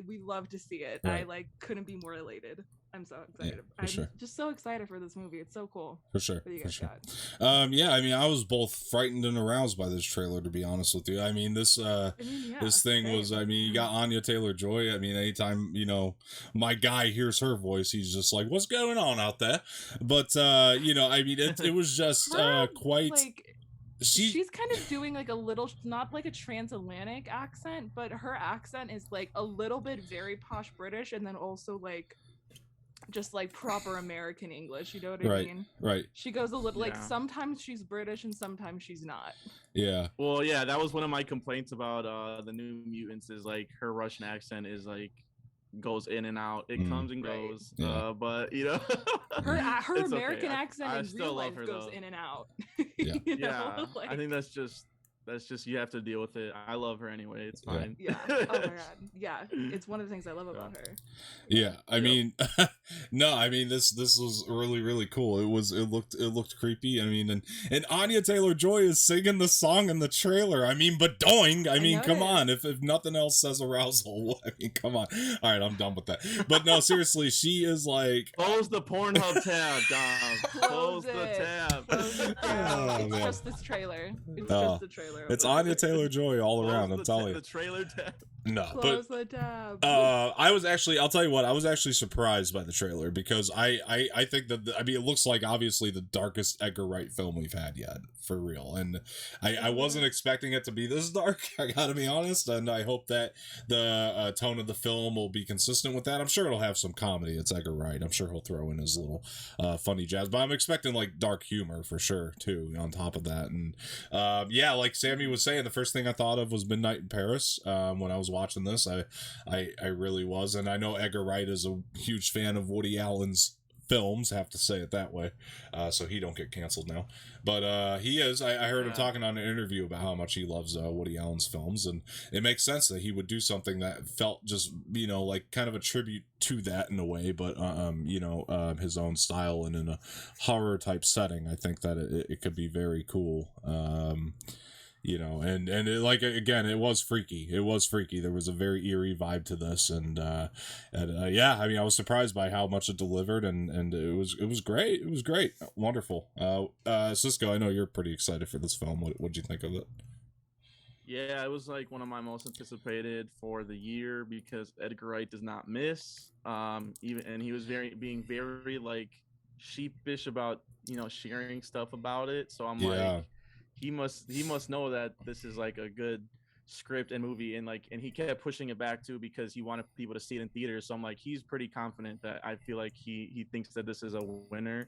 Speaker 3: we love to see it. I couldn't be more elated. I'm so excited. I'm just so excited for this movie. It's so cool.
Speaker 1: For sure. Yeah, I mean, I was both frightened and aroused by this trailer, to be honest with you. I mean, this thing was, I mean, you got Anya Taylor-Joy. I mean, anytime, you know, my guy hears her voice, he's just like, what's going on out there? But, you know, I mean, it was just quite...
Speaker 3: Like, she's kind of doing like a little, not like a transatlantic accent, but her accent is like a little bit very posh British, and then also like just like proper American English, you know what I mean?
Speaker 1: Right.
Speaker 3: She goes a little like sometimes she's British and sometimes she's not.
Speaker 1: Yeah.
Speaker 2: Well, yeah, that was one of my complaints about the New Mutants, is like her Russian accent is like goes in and out. It comes and goes. But you know,
Speaker 3: her American accent in real life goes in and out. You know? Like,
Speaker 2: I think that's just you have to deal with it. I love her anyway. It's fine.
Speaker 3: Yeah. Oh my god. Yeah. It's one of the things I love about her.
Speaker 1: Yeah. I mean, no, I mean this was really, really cool. It looked creepy. I mean, and Anya Taylor-Joy is singing the song in the trailer. I mean, but doing. I mean, come on. If nothing else says arousal, I mean, come on. All right, I'm done with that. But no, seriously, she is like,
Speaker 2: close the Pornhub tab, Dom. Close the tab.
Speaker 3: It's just this trailer. It's just the trailer.
Speaker 1: It's Anya Taylor-Joy all around. I'm telling you.
Speaker 2: The trailer tab.
Speaker 1: No,
Speaker 3: Close the tab.
Speaker 1: I'll tell you what, I was actually surprised by the trailer because I think that, it looks like obviously the darkest Edgar Wright film we've had yet, for real. And I wasn't expecting it to be this dark, I gotta be honest. And I hope that the tone of the film will be consistent with that. I'm sure it'll have some comedy. It's Edgar Wright. I'm sure he'll throw in his little funny jazz, but I'm expecting like dark humor for sure too, on top of that. And like Samee was saying, the first thing I thought of was Midnight in Paris when I was watching this. I really was, and I know Edgar Wright is a huge fan of Woody Allen's films, have to say it that way, so he don't get canceled now. But he is. I heard him talking on an interview about how much he loves Woody Allen's films, and it makes sense that he would do something that felt just, like kind of a tribute to that in a way, but his own style and in a horror type setting. I think that it could be very cool. And it, like, again, it was freaky. There was a very eerie vibe to this, and I was surprised by how much it delivered, and it was great. It was great, wonderful. Cisco, I know you're pretty excited for this film. What'd you think of it?
Speaker 2: Yeah, it was like one of my most anticipated for the year because Edgar Wright does not miss. And he was being very like sheepish about sharing stuff about it. So I'm like, he must know that this is like a good script and movie, and he kept pushing it back too because he wanted people to see it in theaters. So I'm like, he's pretty confident that I feel like he thinks that this is a winner.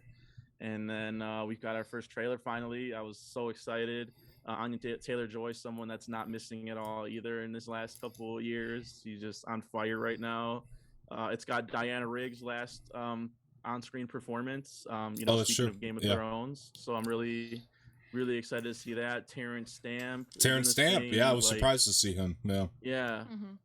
Speaker 2: And then we've got our first trailer finally. I was so excited. Anya Taylor-Joy, someone that's not missing at all either in this last couple of years. She's just on fire right now. It's got Diana Rigg's last on-screen performance. Speaking of Game of Thrones. So I'm really excited to see that. Terrence Stamp.
Speaker 1: I was surprised to see him.
Speaker 2: Yeah. Mm-hmm.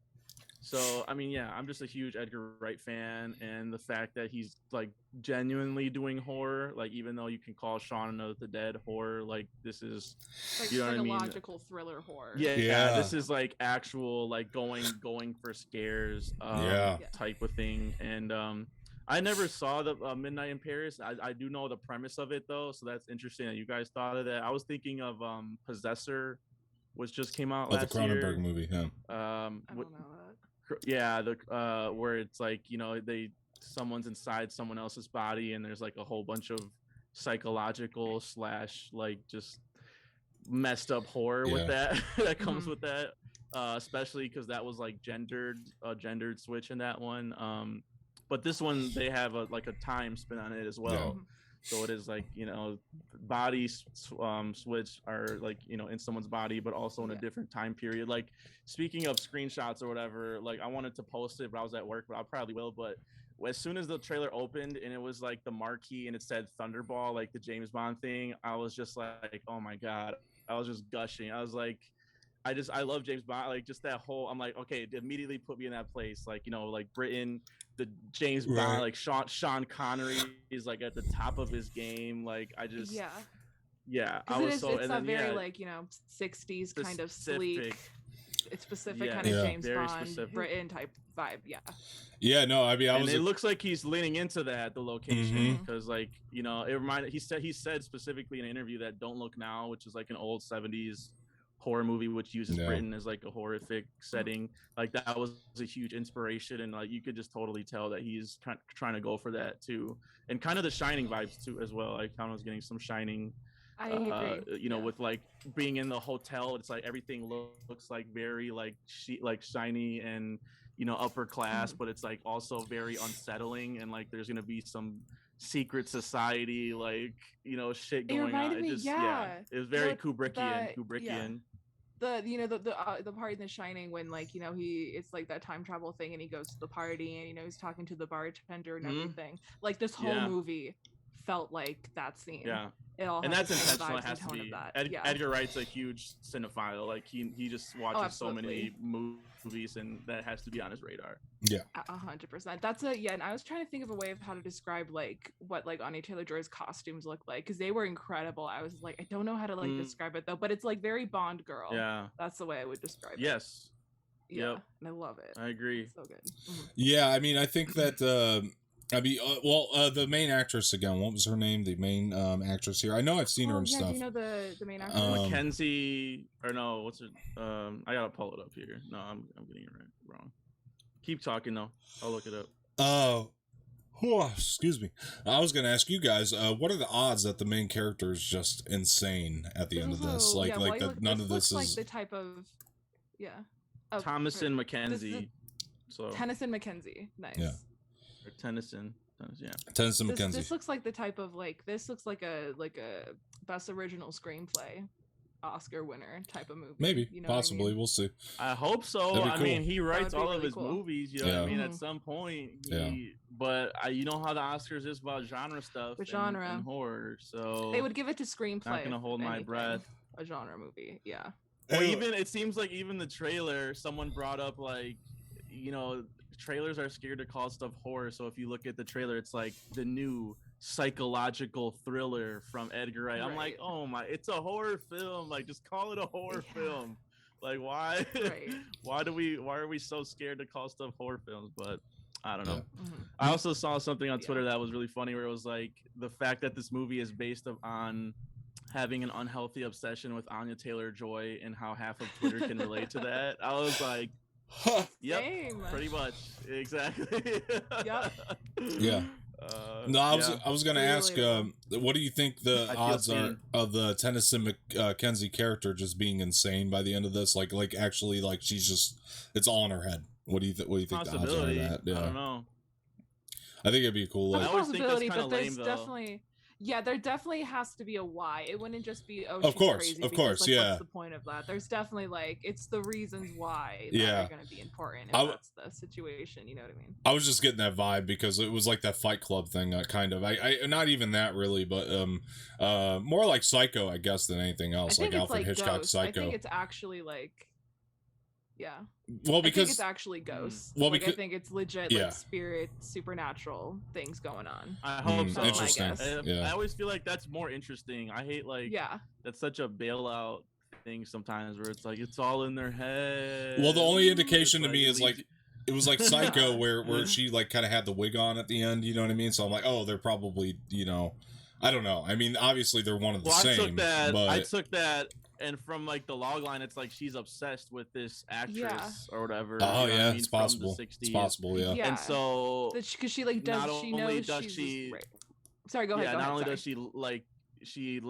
Speaker 2: So I'm just a huge Edgar Wright fan, and the fact that he's like genuinely doing horror, like even though you can call Shaun of the Dead horror, like this is
Speaker 3: like psychological thriller horror.
Speaker 2: Yeah, this is like actual like going for scares type of thing. And I never saw the Midnight in Paris. I do know the premise of it though, so that's interesting that you guys thought of that. I was thinking of Possessor, which just came out last year.
Speaker 1: The Cronenberg movie.
Speaker 3: I don't know that.
Speaker 2: Yeah, where it's like someone's inside someone else's body, and there's like a whole bunch of psychological / like just messed up horror with that that comes with that, especially because that was like gendered switch in that one. But this one, they have a time spin on it as well. So it is like, body switch are like, in someone's body, but also in a different time period. Like, speaking of screenshots or whatever, like I wanted to post it, but I was at work, but I probably will. But as soon as the trailer opened and it was like the marquee and it said Thunderball, like the James Bond thing, I was just like, oh my God, I was just gushing. I was like, I love James Bond. Like just that whole, I'm like, okay, it immediately put me in that place. Like, like Britain, the James Bond, like Sean Connery is like at the top of his game. Like I just, I was so,
Speaker 3: it's
Speaker 2: and
Speaker 3: a
Speaker 2: then,
Speaker 3: very like, 60s kind of sleek, it's specific kind of James Bond, specific. Britain type vibe.
Speaker 1: Yeah, no,
Speaker 2: it looks like he's leaning into that, the location, because like, it reminded, he said specifically in an interview that Don't Look Now, which is like an old 70s horror movie which uses Britain as like a horrific setting, like that was a huge inspiration, and like you could just totally tell that he's trying to go for that too, and kind of the Shining vibes too as well. Like I was getting some Shining,
Speaker 3: I agree.
Speaker 2: with like being in the hotel, it's like everything looks like very like shiny and upper class, but it's like also very unsettling, and like there's gonna be some secret society like shit going on. It just it was very Kubrickian.
Speaker 3: The part in The Shining when like it's like that time travel thing, and he goes to the party and he's talking to the bartender and everything. Like this whole movie felt like that scene. It all, and that's intentional. It has to be.
Speaker 2: Edgar Wright's a huge cinephile. Like he just watches so many movies, and that has to be on his radar.
Speaker 3: 100%. That's and I was trying to think of a way of how to describe like what like Anya Taylor-Joy's costumes look like, because they were incredible. I was like, I don't know how to like describe it though, but it's like very Bond girl. That's the way I would describe it.
Speaker 2: And
Speaker 3: I love it.
Speaker 2: I agree.
Speaker 3: It's so good.
Speaker 1: I think that I mean, the main actress again. What was her name? The main actress here. I know I've seen her and stuff.
Speaker 3: Do you know the main actress?
Speaker 2: Mackenzie, or no? What's it? I gotta pull it up here. No, I'm getting it wrong. Keep talking though. I'll look it up.
Speaker 1: Excuse me. I was gonna ask you guys, what are the odds that the main character is just insane at the end of this? None of this is
Speaker 3: like the type of
Speaker 2: Thomasin McKenzie.
Speaker 3: Tennyson McKenzie. Nice.
Speaker 1: Yeah.
Speaker 2: Or Tennyson. Yeah.
Speaker 1: Tennyson McKenzie.
Speaker 3: This looks like the type of this looks like a best original screenplay Oscar winner type of movie.
Speaker 1: Maybe, possibly. I mean? We'll see.
Speaker 2: I hope so. Cool. I mean, he writes all of his movies. You know what I mean?
Speaker 3: Mm-hmm.
Speaker 2: At some point, but you know how the Oscars is about genre stuff and horror. So
Speaker 3: they would give it to screenplay.
Speaker 2: Not gonna hold my breath.
Speaker 3: A genre movie, yeah.
Speaker 2: Or even it seems like even the trailer, someone brought up trailers are scared to call stuff horror. So if you look at the trailer, it's like the new psychological thriller from Edgar Wright. I'm like, oh my, it's a horror film. Like, just call it a horror film. Like, why? Why are we so scared to call stuff horror films? But I don't know. Yeah. Mm-hmm. I also saw something on Twitter that was really funny, where it was like the fact that this movie is based on having an unhealthy obsession with Anya Taylor-Joy and how half of Twitter can relate to that. I was like, yep,
Speaker 3: same.
Speaker 2: Pretty much, exactly.
Speaker 3: Yep.
Speaker 1: Yeah. No, I was gonna ask, what do you think the odds are of the Tennyson McKenzie character just being insane by the end of this? Like actually, like she's just, it's all in her head. What do you think the odds are of that? Yeah.
Speaker 2: I don't know.
Speaker 1: I think it'd be cool.
Speaker 2: I always think that's kind of lame, though.
Speaker 3: There definitely has to be a why. It wouldn't just be, she's crazy.
Speaker 1: Of course, yeah.
Speaker 3: What's the point of that? There's definitely it's the reasons why that are going to be important if that's the situation. You know what I mean?
Speaker 1: I was just getting that vibe because it was like that Fight Club thing, kind of. I not even that really, but more like Psycho, I guess, than anything else. Like Alfred Hitchcock Psycho.
Speaker 3: I think it's actually yeah.
Speaker 1: Well, because
Speaker 3: I think it's actually ghosts. I think it's legit spirit, supernatural things going on.
Speaker 2: I hope so.
Speaker 1: Interesting.
Speaker 2: I always feel like that's more interesting. I hate that's such a bailout thing sometimes where it's like it's all in their head.
Speaker 1: Well, the only indication to me is it was like Psycho where she kind of had the wig on at the end. You know what I mean? So I'm like, oh, they're probably I don't know. I mean, obviously they're one of the same.
Speaker 2: I took that. And from the log line, it's like she's obsessed with this actress or whatever.
Speaker 1: Oh yeah, it's possible. It's possible, yeah.
Speaker 3: And so because she does, she knows she's right. Sorry, go ahead.
Speaker 2: Not only does she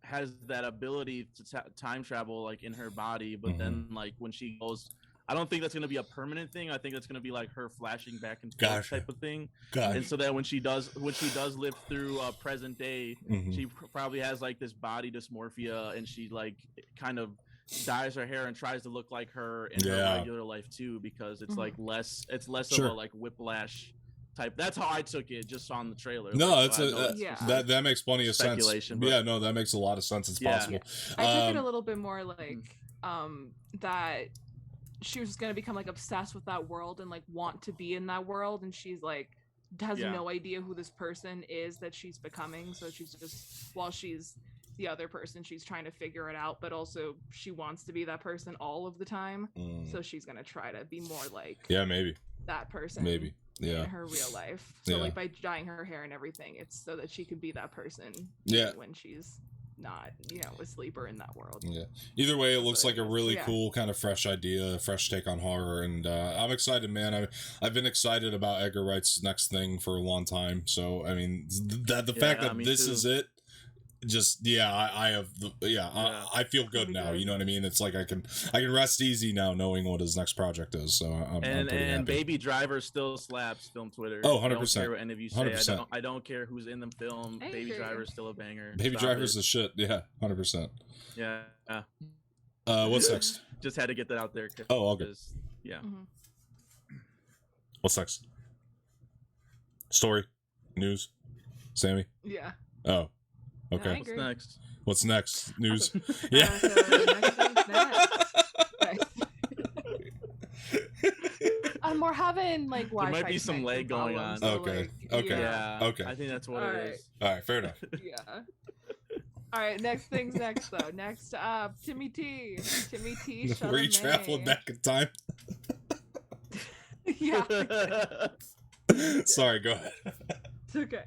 Speaker 2: has that ability to time travel in her body, but then when she goes, I don't think that's going to be a permanent thing. I think that's going to be her flashing back and forth type of thing. And so that when she does live through present day, she probably has this body dysmorphia, and she kind of dyes her hair and tries to look like her in her regular life too, because it's less of a whiplash type. That's how I took it just on the trailer.
Speaker 1: No, that makes plenty of sense. Yeah, no, that makes a lot of sense. It's possible.
Speaker 3: I took it a little bit more that she was going to become obsessed with that world and want to be in that world, and she's has no idea who this person is that she's becoming, so she's just, while she's the other person, she's trying to figure it out, but also she wants to be that person all of the time, so she's going to try to be more
Speaker 1: maybe
Speaker 3: that person in her real life, so by dyeing her hair and everything, it's so that she could be that person when she's not asleep or in that world.
Speaker 1: Either way, it looks like a really cool kind of fresh idea, fresh take on horror, and I'm excited, man. I've been excited about Edgar Wright's next thing for a long time, so I mean the fact that this is it, just I feel good now. You know what I mean? It's I can rest easy now knowing what his next project is. So I'm pretty happy.
Speaker 2: Baby Driver still slaps film Twitter.
Speaker 1: Oh, 100%.
Speaker 2: I don't care what any of you say. 100%. I don't care who's in the film. Baby Driver is still a banger.
Speaker 1: Baby Driver's the shit. Yeah, 100%.
Speaker 2: Yeah.
Speaker 1: What's next?
Speaker 2: Just had to get that out there.
Speaker 1: Oh, all good.
Speaker 2: Yeah.
Speaker 1: What's next? Story, news, Sammy.
Speaker 3: Yeah.
Speaker 1: Oh. Okay. What's next? News. Yeah.
Speaker 3: We're having Wi-Fi.
Speaker 2: There might be some lag going on.
Speaker 1: Okay.
Speaker 2: Yeah.
Speaker 1: Okay.
Speaker 2: I think that's what it is.
Speaker 1: All right. Fair enough.
Speaker 3: Yeah. All right. Next though. Next up, Timmy T. Chalamet.
Speaker 1: Were you traveling back in time?
Speaker 3: Yeah.
Speaker 1: Sorry, go ahead.
Speaker 3: It's okay.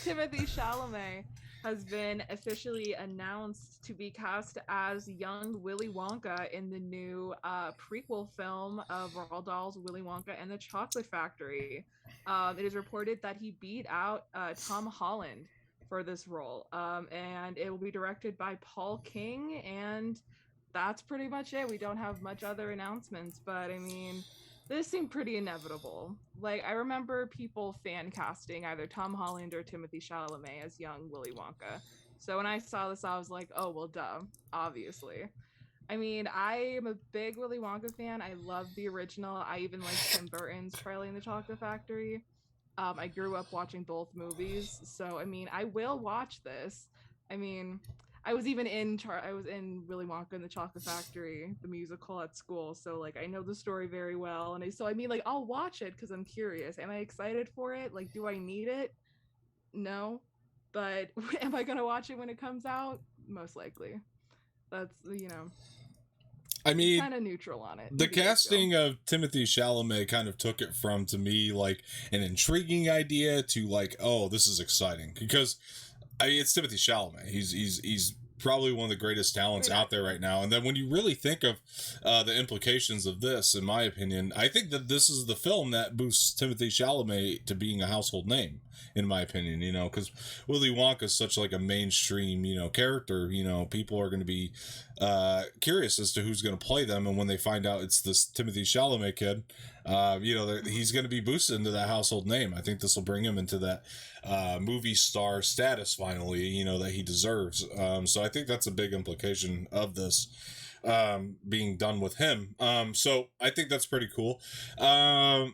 Speaker 3: Timothy Chalamet has been officially announced to be cast as young Willy Wonka in the new prequel film of Roald Dahl's Willy Wonka and the Chocolate Factory. It is reported that he beat out Tom Holland for this role, and it will be directed by Paul King, and that's pretty much it. We don't have much other announcements, but I mean, this seemed pretty inevitable. Like, I remember people fan casting either Tom Holland or Timothy Chalamet as young Willy Wonka. So when I saw this, I was like, oh, well, duh, obviously. I mean, I am a big Willy Wonka fan. I love the original. I even like Tim Burton's Charlie and the Chocolate Factory. I grew up watching both movies. So, I mean, I will watch this. I mean, I was even in Willy Wonka and the Chocolate Factory, the musical at school. So like I know the story very well, and I mean like I'll watch it because I'm curious. Am I excited for it? Like, do I need it? No, but am I gonna watch it when it comes out? Most likely. That's
Speaker 1: I mean,
Speaker 3: kind of neutral on it.
Speaker 1: The casting of Timothy Chalamet kind of took it from, to me, like an intriguing idea to like, oh, this is exciting because. I mean, it's Timothy Chalamet. He's probably one of the greatest talents out there right now. And then when you really think of the implications of this, in my opinion, I think that this is the film that boosts Timothy Chalamet to being a household name, in my opinion, because Willy Wonka is such like a mainstream, character, people are going to be curious as to who's going to play them. And when they find out it's this Timothy Chalamet kid, he's going to be boosted into that household name. I think this will bring him into that movie star status finally, that he deserves. So I think that's a big implication of this being done with him. So I think that's pretty cool. I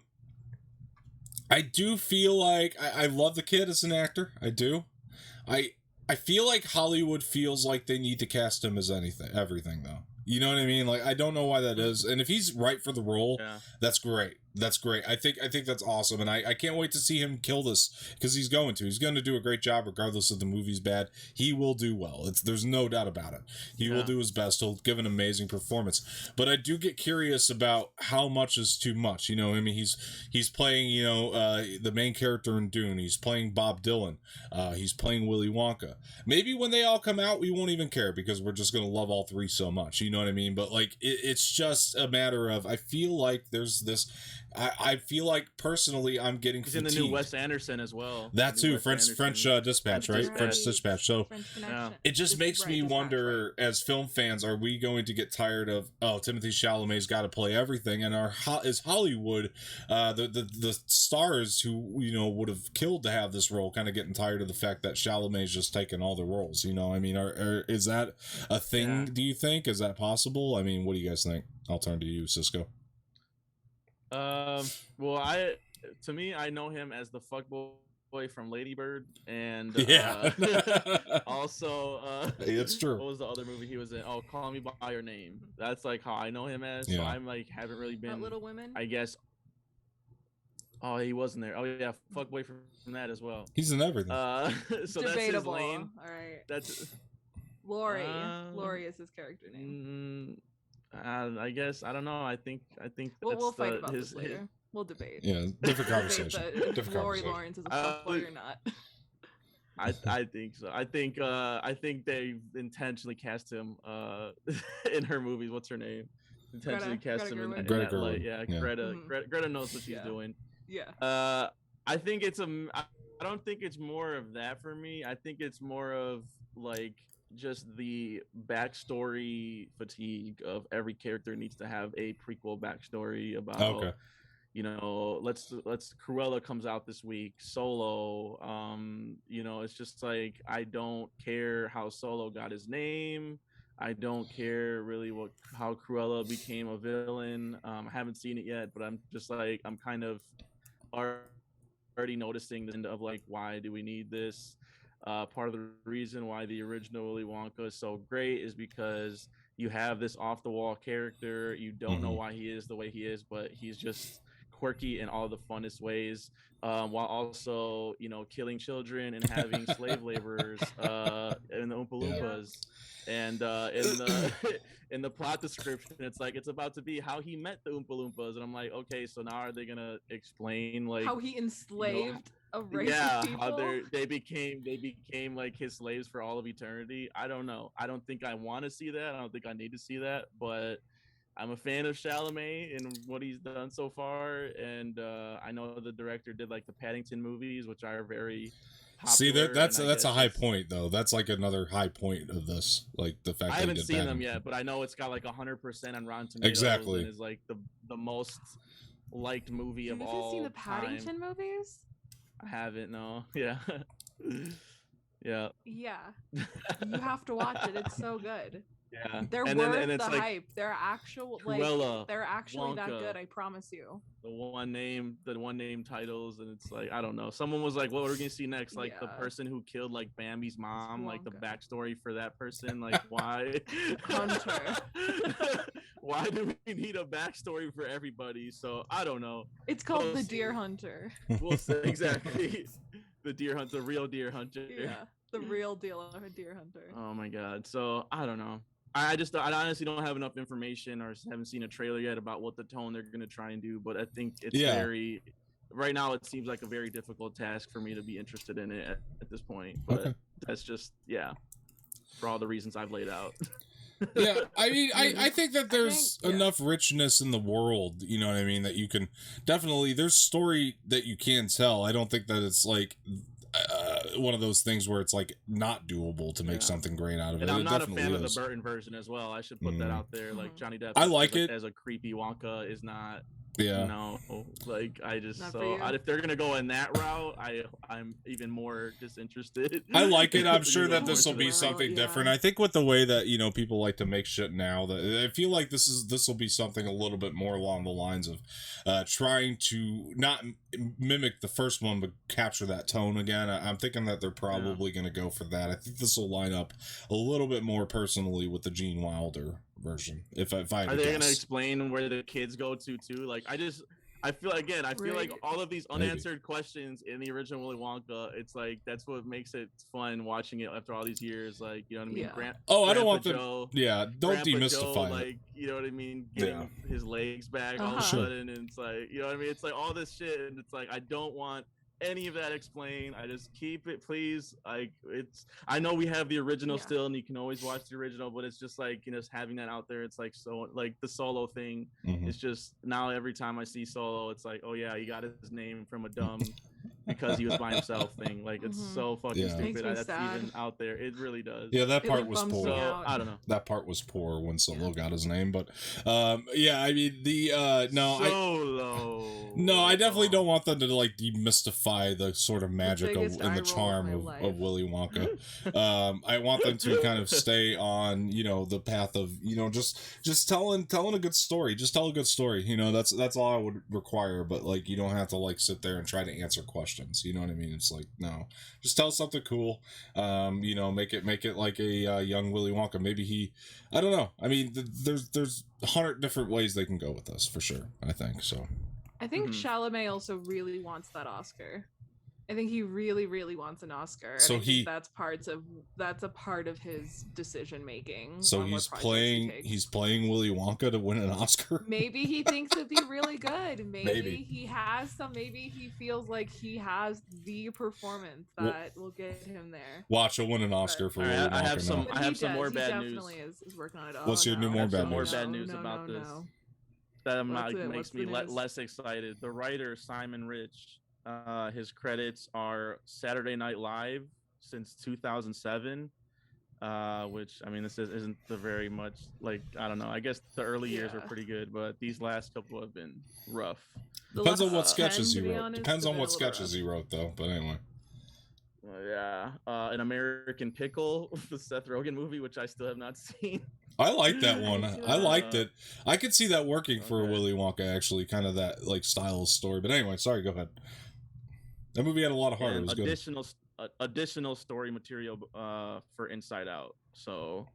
Speaker 1: do feel like I love the kid as an actor. I do. I feel like Hollywood feels like they need to cast him as everything though. You know what I mean? Like, I don't know why that is. And if he's right for the role, that's great. That's great. I think that's awesome. And I can't wait to see him kill this because he's going to. He's going to do a great job regardless if the movie's bad. He will do well. There's no doubt about it. He will do his best. He'll give an amazing performance. But I do get curious about how much is too much. I mean, he's playing, the main character in Dune. He's playing Bob Dylan. He's playing Willy Wonka. Maybe when they all come out, we won't even care because we're just going to love all three so much. You know what I mean? But like, it's just a matter of, I feel like there's this, I feel like personally I'm getting
Speaker 2: He's
Speaker 1: fatigued.
Speaker 2: in the new Wes Anderson as well.
Speaker 1: That too, French Dispatch, right? French Dispatch. So it just makes me wonder, as film fans, are we going to get tired of, oh, Timothy Chalamet's got to play everything, and is Hollywood, the stars who would have killed to have this role, kind of getting tired of the fact that Chalamet's just taking all the roles? I mean, is that a thing? Do you think? Is that possible? I mean, what do you guys think? I'll turn to you, Cisco.
Speaker 2: Well, to me, I know him as the fuckboy from Lady Bird, and also,
Speaker 1: it's true.
Speaker 2: What was the other movie he was in? Oh, Call Me by Your Name. That's like how I know him as. So I'm like, haven't really been.
Speaker 3: Little Women.
Speaker 2: I guess. Oh, he wasn't there. Oh yeah, fuckboy from that as well.
Speaker 1: He's in everything.
Speaker 2: So
Speaker 3: debatable.
Speaker 2: That's his lane.
Speaker 3: All right.
Speaker 2: That's
Speaker 3: Laurie. Laurie is his character name.
Speaker 2: I guess I don't know. I think
Speaker 3: we'll fight about this later. We'll debate.
Speaker 1: Yeah, different conversation.
Speaker 3: Different Laurie Lawrence is a fuckboy or not.
Speaker 2: I think so. I think they intentionally cast him in her movies. What's her name? Intentionally cast him in that light. Yeah, Greta. Greta knows what she's doing.
Speaker 3: Yeah.
Speaker 2: I think I don't think it's more of that for me. I think it's more of like just the backstory fatigue of every character needs to have a prequel backstory about let's Cruella comes out this week, Solo, it's just like I don't care how Solo got his name. I don't care really how Cruella became a villain. I haven't seen it yet, but I'm just like I'm kind of already noticing the end of like, why do we need this? Part of the reason why the original Willy Wonka is so great is because you have this off-the-wall character. You don't know why he is the way he is, but he's just quirky in all the funnest ways, while also, you know, killing children and having slave laborers in the Oompa Loompas. And in the in the plot description, it's like it's about to be how he met the Oompa Loompas, and I'm like, okay, so now are they gonna explain like
Speaker 3: how he enslaved a race of people?
Speaker 2: How they became like his slaves for all of eternity? I don't know. I don't think I want to see that. I don't think I need to see that, but I'm a fan of Chalamet and what he's done so far, and I know the director did like the Paddington movies, which are very popular.
Speaker 1: See, that's a high point though. That's like another high point of this, like the fact
Speaker 2: I
Speaker 1: that
Speaker 2: haven't seen them yet, but I know it's got like 100% on Rotten Tomatoes.
Speaker 1: Exactly,
Speaker 2: and is like the most liked movie of all time. Have you
Speaker 3: seen the Paddington movies?
Speaker 2: I haven't. No. Yeah. Yeah.
Speaker 3: Yeah. You have to watch it. It's so good.
Speaker 2: Yeah,
Speaker 3: they're worth the like, hype. They're actual like Cruella,
Speaker 2: they're
Speaker 3: actually
Speaker 2: Wonka,
Speaker 3: that good. I promise you.
Speaker 2: The one name titles, and it's like I don't know. Someone was like, "What are we gonna see next?" Like the person who killed like Bambi's mom. Like the backstory for that person. Like why?
Speaker 3: Hunter.
Speaker 2: Why do we need a backstory for everybody? So I don't know.
Speaker 3: It's called the Deer Hunter.
Speaker 2: We'll say exactly. The Deer Hunter, the real Deer Hunter.
Speaker 3: Yeah, the real deal Deer Hunter.
Speaker 2: Oh my God. So I don't know. I honestly don't have enough information or haven't seen a trailer yet about what the tone they're going to try and do, but I think it's right now it seems like a very difficult task for me to be interested in it at this point, but that's just, for all the reasons I've laid out.
Speaker 1: Yeah, I mean, I think that there's enough richness in the world, you know what I mean, that you can definitely, there's story that you can tell. I don't think that it's like one of those things where it's like not doable to make something great out of it.
Speaker 2: And I'm not a fan
Speaker 1: of
Speaker 2: the Burton version as well. I should put that out there. Like Johnny Depp,
Speaker 1: I like it
Speaker 2: as a creepy Wonka is not.
Speaker 1: Yeah.
Speaker 2: No, like I just if they're gonna go in that route, I'm even more disinterested.
Speaker 1: I like it. I'm sure that this will be something different. I think with the way that people like to make shit now, that I feel like this will be something a little bit more along the lines of trying to not mimic the first one, but capture that tone again. I'm thinking that they're probably going to go for that. I think this will line up a little bit more personally with the Gene Wilder version. If I
Speaker 2: are they going to explain where the kids go to too? Like I feel like all of these unanswered questions in the original Willy Wonka, it's like that's what makes it fun watching it after all these years. Like, you know what I mean?
Speaker 1: I don't want them. Don't
Speaker 2: Grandpa
Speaker 1: demystify
Speaker 2: Joe,
Speaker 1: it.
Speaker 2: like, you know what I mean? Getting his legs back all of a sudden, and it's like, you know what I mean? It's like all this shit, and it's like I don't want any of that explained. I just keep it, please. Like I know we have the original still, and you can always watch the original, but it's just like, just having that out there. It's like, so like the Solo thing. It's just now every time I see Solo, it's like, oh yeah, he got his name from a dumb because he was by himself thing. Like it's so fucking stupid. That's even out there. It really does.
Speaker 1: Yeah, that part was poor.
Speaker 2: So, I don't know.
Speaker 1: That part was poor when Solo got his name, but I mean No, I definitely don't want them to like demystify the sort of magic and the charm of Willy Wonka. I want them to kind of stay on, the path of, just telling a good story. Just tell a good story. That's all I would require. But like, you don't have to like sit there and try to answer questions. You know what I mean? It's like, no, just tell something cool. Make it like a young Willy Wonka. Maybe I don't know. I mean, there's 100 different ways they can go with this for sure. I think so.
Speaker 3: I think Chalamet also really wants that Oscar. I think he really, really wants an Oscar.
Speaker 1: So
Speaker 3: think that's a part of his decision making.
Speaker 1: So he's playing Willy Wonka to win an Oscar.
Speaker 3: Maybe he thinks it'd be really good. Maybe he has some. Maybe he feels like he has the performance that will get him there.
Speaker 1: Watch, he'll win an Oscar for Willy Wonka.
Speaker 2: I have some more bad news.
Speaker 3: He definitely is working on it.
Speaker 1: What's your more bad
Speaker 2: news about this? That makes me less excited. The writer Simon Rich, his credits are Saturday Night Live since 2007, which I mean this isn't the very much like, I don't know. I guess the early years were pretty good, but these last couple have been rough.
Speaker 1: Depends on what sketches he wrote. Depends on what sketches he wrote, though. But anyway.
Speaker 2: An American Pickle, the Seth Rogen movie, which I still have not seen.
Speaker 1: I like that one. I liked it. I could see that working for a Willy Wonka, actually, kind of that like style of story. But anyway, sorry, go ahead. That movie had a lot of heart. It was
Speaker 2: additional story material for Inside Out. So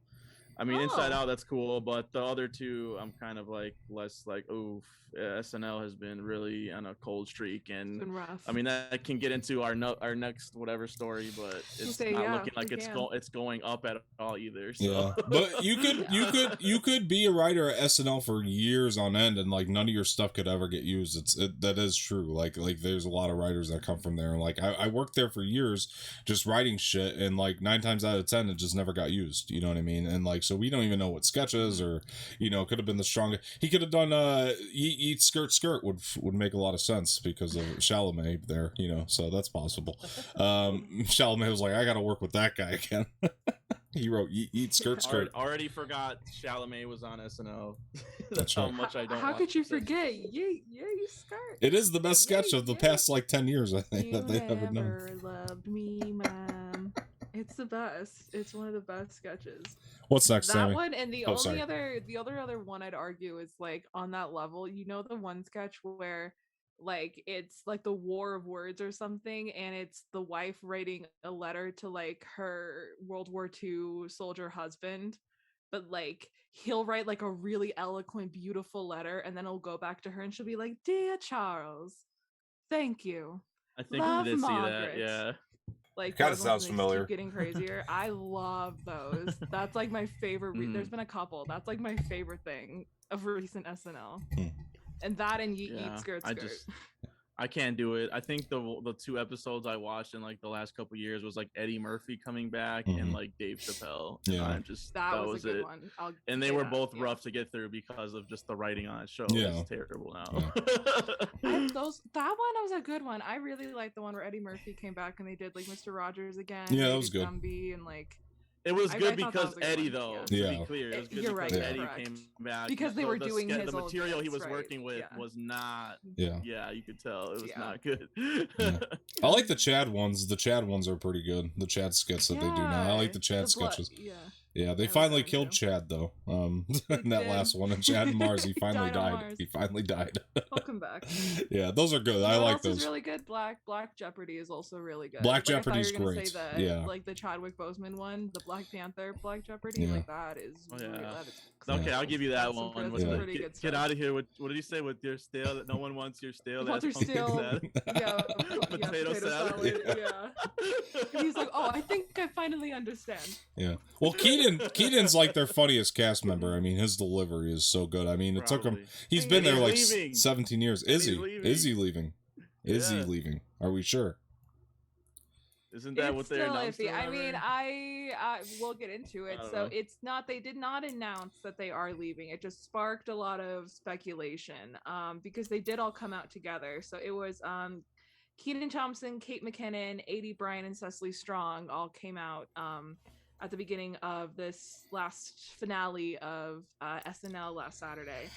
Speaker 2: I mean, Inside Out, that's cool, but the other two, I'm kind of like less like, oof. SNL has been really on a cold streak, and
Speaker 3: it's been rough.
Speaker 2: I mean that can get into our next whatever story, but it's not looking like it's going up at all either. So.
Speaker 1: Yeah, but you could be a writer at SNL for years on end, and like none of your stuff could ever get used. That is true. Like there's a lot of writers that come from there, and like I worked there for years, just writing shit, and like 9 times out of 10 it just never got used. You know what I mean? And like so we don't even know what sketches or could have been the strongest. He could have done Eat Skirt Skirt would make a lot of sense because of Chalamet there, so that's possible. Chalamet was like, I gotta work with that guy again. He wrote Eat Skirt Skirt.
Speaker 2: Already forgot Chalamet was on SNL.
Speaker 1: That's
Speaker 2: how
Speaker 1: right.
Speaker 2: much I don't.
Speaker 3: How could you forget? Yeah, you skirt.
Speaker 1: It is the best sketch of the past like 10 years, I think, that they ever done.
Speaker 3: You never loved me, ma'am. It's the best. It's one of the best sketches.
Speaker 1: What's next,
Speaker 3: that
Speaker 1: Sammy?
Speaker 3: One and the other one I'd argue is like on that level. The one sketch where like it's like the War of Words or something, and it's the wife writing a letter to like her World War II soldier husband, but like he'll write like a really eloquent, beautiful letter, and then it'll go back to her, and she'll be like, "Dear Charles, thank you.
Speaker 2: I think
Speaker 3: Love,
Speaker 2: I did
Speaker 3: Margaret."
Speaker 2: See that. Yeah.
Speaker 1: Like kind of sounds familiar.
Speaker 3: Keep getting crazier. I love those. That's like my favorite. There's been a couple. That's like my favorite thing of recent SNL. And that and Eat Skirt Skirt.
Speaker 2: I can't do it. I think the 2 episodes I watched in like the last couple of years was like Eddie Murphy coming back and like Dave Chappelle.
Speaker 1: Yeah,
Speaker 3: that was a good
Speaker 2: it.
Speaker 3: One.
Speaker 2: And they were both rough to get through because of just the writing on that show.
Speaker 1: Yeah.
Speaker 2: It's terrible now.
Speaker 3: Yeah. That one was a good one. I really liked the one where Eddie Murphy came back and they did like Mr. Rogers again.
Speaker 1: Yeah, that was good.
Speaker 3: Gumby and like.
Speaker 2: It was good because Eddie, though.
Speaker 1: Yeah.
Speaker 2: To be clear, it was good
Speaker 3: because
Speaker 2: Eddie came back.
Speaker 3: Because they were doing
Speaker 2: the material he was working with was not.
Speaker 1: Yeah.
Speaker 2: Yeah, you could tell it was not good.
Speaker 1: Yeah. I like the Chad ones. The Chad ones are pretty good. The Chad skits that they do now. I like the Chad sketches. Yeah, they finally killed Chad though. In that last one, and Chad Mars, he finally died. He finally died.
Speaker 3: Welcome back.
Speaker 1: Yeah, those are good. I like those.
Speaker 3: Really good. Black Jeopardy is also really good.
Speaker 1: Black Jeopardy's great.
Speaker 3: Yeah, like the Chadwick Boseman one, the Black Panther Black Jeopardy. Like that is.
Speaker 2: Okay, I'll give you that one.
Speaker 3: Get
Speaker 2: out of here. What did you say with your stale? That no one wants your stale.
Speaker 3: That's potato salad. Yeah. And he's like, oh, I think I finally understand.
Speaker 1: Yeah. Well, Keenan's like their funniest cast member. I mean, his delivery is so good. I mean, it took him. He's been there like 17 years. Is he leaving? Is he leaving? Are we sure?
Speaker 2: Isn't that what they're announcing?
Speaker 3: I mean, I will get into it. So it's not. They did not announce that they are leaving. It just sparked a lot of speculation. Because they did all come out together. So it was Kenan Thompson, Kate McKinnon, Adie Bryan, and Cecily Strong all came out at the beginning of this last finale of SNL last Saturday.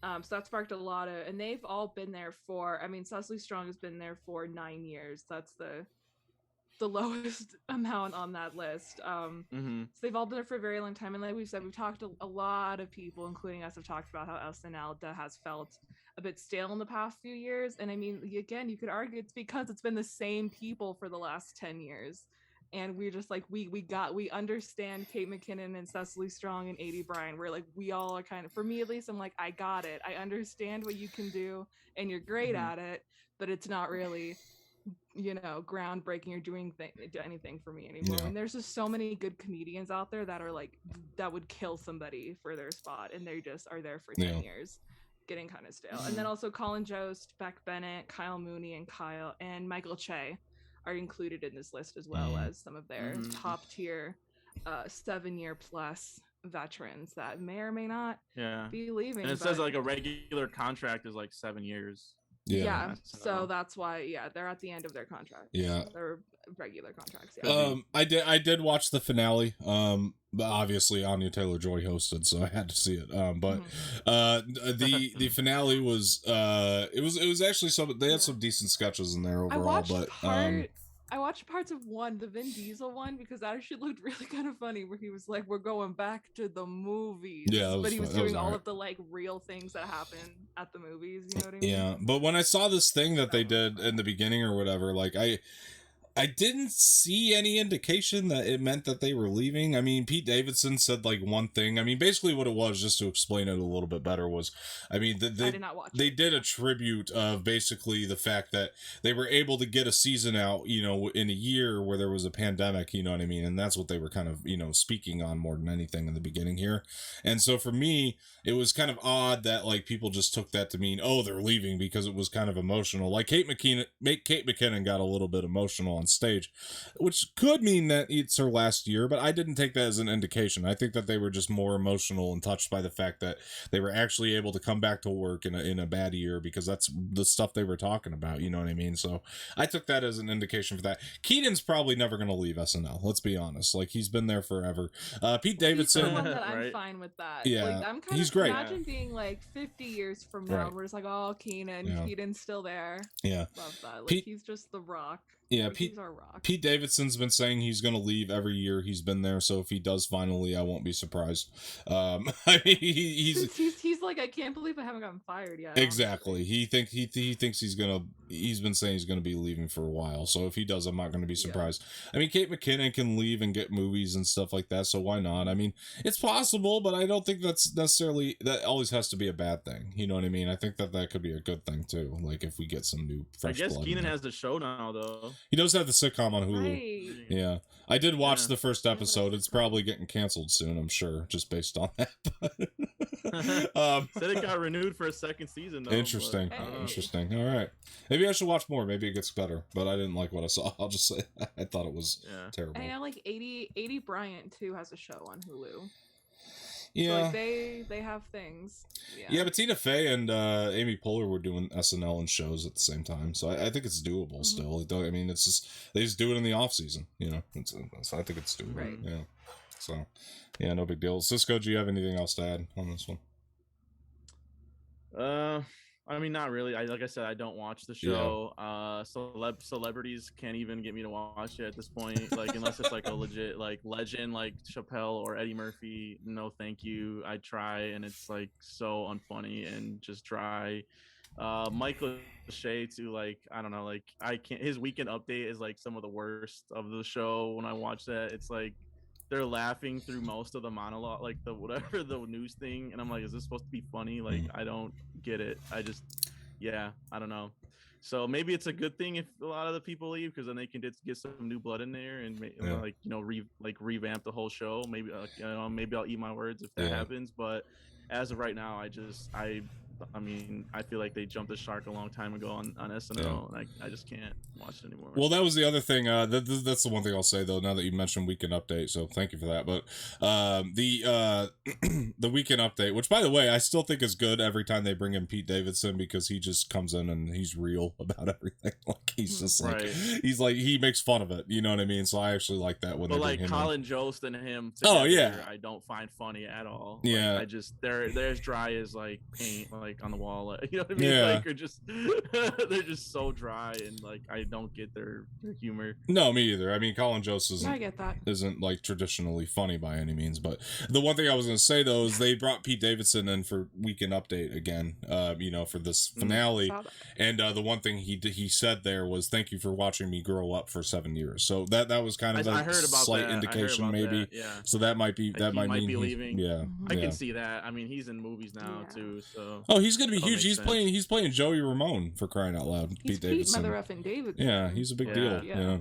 Speaker 3: So that sparked a lot of, and they've all been there for. I mean, Cecily Strong has been there for 9 years. That's the lowest amount on that list. So they've all been there for a very long time, and like we've said, we've talked to a lot of people, including us, have talked about how SNL has felt a bit stale in the past few years. And I mean, again, you could argue it's because it's been the same people for the last 10 years, and we're just like we understand Kate McKinnon and Cecily Strong and Adie Bryan. We're like, we all are kind of, for me at least, I'm like, I got it, I understand what you can do and you're great at it, but it's not really groundbreaking or doing anything for me anymore. And there's just so many good comedians out there that are like, that would kill somebody for their spot, and they just are there for 10 years, getting kind of stale. And then also Colin Jost, Beck Bennett, Kyle Mooney, and Michael Che are included in this list, as well as some of their top tier 7-year plus veterans that may or may not be leaving.
Speaker 2: And it says like a regular contract is like 7 years.
Speaker 3: Yeah, so that's why they're at the end of their contract. They're regular contracts.
Speaker 1: I did watch the finale. Obviously Anya Taylor-Joy hosted, so I had to see it. The finale was it was actually they had some decent sketches in there overall.
Speaker 3: I watched parts of the Vin Diesel one, because that actually looked really kind of funny, where he was like, we're going back to the movies. Yeah, but he was doing all of the like real things that happen at the movies. You know what I mean?
Speaker 1: Yeah, but when I saw this thing that they did in the beginning or whatever, like I didn't see any indication that it meant that they were leaving. I mean, Pete Davidson said like one thing. I mean, basically what it was, just to explain it a little bit better, was, I mean,
Speaker 3: I did not watch
Speaker 1: they did a tribute of basically the fact that they were able to get a season out, you know, in a year where there was a pandemic, you know what I mean? And that's what they were kind of, you know, speaking on more than anything in the beginning here. And so for me, it was kind of odd that like people just took that to mean, oh, they're leaving, because it was kind of emotional. Like Kate McKinnon got a little bit emotional on stage, which could mean that it's her last year, but I didn't take that as an indication. I think that they were just more emotional and touched by the fact that they were actually able to come back to work in a bad year, because that's the stuff they were talking about, you know what I mean? So I took that as an indication for that. Keaton's probably never going to leave SNL, let's be honest. Like, he's been there forever. Pete Davidson,
Speaker 3: he's the one that I'm fine with that.
Speaker 1: Yeah,
Speaker 3: like, I'm kind
Speaker 1: he's
Speaker 3: of
Speaker 1: great.
Speaker 3: Imagine being like 50 years from now, we're just like, oh, Keaton's still there.
Speaker 1: Yeah,
Speaker 3: love that. Like, he's just the Rock.
Speaker 1: Yeah,
Speaker 3: like, he's our Rock.
Speaker 1: Pete Davidson's been saying he's going to leave every year he's been there, so if he does finally, I won't be surprised. I mean,
Speaker 3: he's like, I can't believe I haven't gotten fired yet.
Speaker 1: Exactly. Honestly. He thinks he's been saying he's gonna be leaving for a while, so if he does, I'm not gonna be surprised. I mean, Kate McKinnon can leave and get movies and stuff like that, so why not? I mean, it's possible, but I don't think that always has to be a bad thing, you know what I mean? I think that could be a good thing too, like if we get some new fresh blood.
Speaker 2: I guess Keenan has the show now, though.
Speaker 1: He does have the sitcom on Hulu.
Speaker 3: Right.
Speaker 1: Yeah, I did watch the first episode. It's probably getting canceled soon, I'm sure, just based on that.
Speaker 2: Said it got renewed for a second season, though.
Speaker 1: Interesting. Interesting. All right. Maybe I should watch more. Maybe it gets better. But I didn't like what I saw. I'll just say I thought it was terrible.
Speaker 3: I know, like 80 Bryant too has a show on Hulu.
Speaker 1: Yeah.
Speaker 3: So, like, they have things.
Speaker 1: Yeah, but Tina Fey and Amy Poehler were doing SNL and shows at the same time, so I think it's doable still. I mean, it's just they just do it in the off season, you know. So I think it's doable. Right. Yeah. So yeah, no big deal. Cisco, do you have anything else to add on this one?
Speaker 2: I mean, not really. Like I said, I don't watch the show. Celebrities can't even get me to watch it at this point. Like, unless it's like a legit like legend like Chappelle or Eddie Murphy. No, thank you. I try, and it's like so unfunny and just dry. Michael Shea too. Like, I don't know. Like, I can't. His weekend update is like some of the worst of the show. When I watch that, it's like they're laughing through most of the monologue, like the news thing, and I'm like, is this supposed to be funny? Like, I don't get it. I don't know. So maybe it's a good thing if a lot of the people leave, because then they can get some new blood in there and revamp the whole show. Maybe maybe I'll eat my words if that happens. But as of right now, I mean, I feel like they jumped the shark a long time ago on SNL, and I just can't watch it anymore.
Speaker 1: Well, that was the other thing. That's the one thing I'll say, though, now that you mentioned Weekend Update, so thank you for that. But the Weekend Update, which, by the way, I still think is good every time they bring in Pete Davidson, because he just comes in and he's real about everything. Like, he's just like, he makes fun of it, you know what I mean? So I actually like that when they bring him in.
Speaker 2: Colin Jost and him together, I don't find funny at all.
Speaker 1: Yeah.
Speaker 2: Like, I just, they're as dry as, like, paint, like, on the wall, you know what I mean? Like, they're just so dry, and like I don't get their humor.
Speaker 1: No, me either. I mean, Colin Jost
Speaker 3: isn't
Speaker 1: like traditionally funny by any means, but the one thing I was going to say though is they brought Pete Davidson in for Weekend Update again, for this finale, and the one thing he said there was, "Thank you for watching me grow up for 7 years." So that was kind of a slight indication, maybe.
Speaker 2: That, yeah.
Speaker 1: So that might be
Speaker 2: might be leaving.
Speaker 1: Yeah,
Speaker 2: I can see that. I mean, he's in movies now too, so.
Speaker 1: Oh, he's gonna be huge. He's playing Joey Ramone, for crying out loud.
Speaker 3: He's
Speaker 1: Pete Davidson.
Speaker 3: Mother effing Davidson.
Speaker 1: Yeah, he's a big deal.
Speaker 3: Yeah.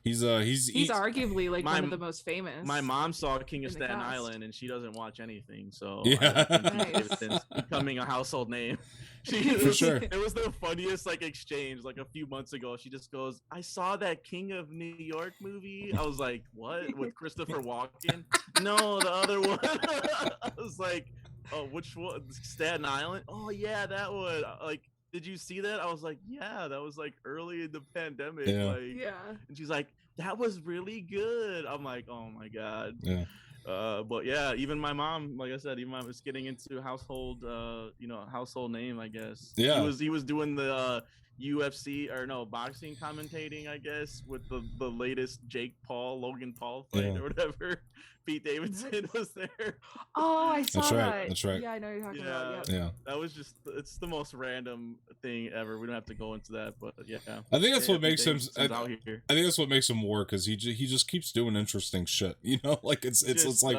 Speaker 1: He's
Speaker 3: arguably like one of the most famous.
Speaker 2: My mom saw King of Staten Island, and she doesn't watch anything, so
Speaker 1: yeah.
Speaker 2: I think Pete Davidson's becoming a household name.
Speaker 1: For sure.
Speaker 2: It was the funniest like exchange like a few months ago. She just goes, "I saw that King of New York movie." I was like, "What?" With Christopher Walken? No, the other one. I was like, "Oh, which one? Staten Island? Oh yeah, that one." Like, did you see that? I was like, "Yeah, that was like early in the pandemic."
Speaker 1: Yeah.
Speaker 2: Like, yeah. And she's like, "That was really good." I'm like, "Oh my god."
Speaker 1: Yeah.
Speaker 2: But yeah, even my mom, like I said, even my mom was getting into household name, I guess.
Speaker 1: Yeah.
Speaker 2: He was doing the UFC or no boxing commentating, I guess, with the latest Logan Paul fight or whatever. Pete Davidson was there.
Speaker 3: Oh, I saw that.
Speaker 1: That's right.
Speaker 3: Yeah, I know you're talking about.
Speaker 1: Yeah.
Speaker 2: That was it's the most random thing ever. We don't have to go into that, but yeah.
Speaker 1: I think that's what makes him. I think that's what makes him work, because he just keeps doing interesting shit. You know, like it's like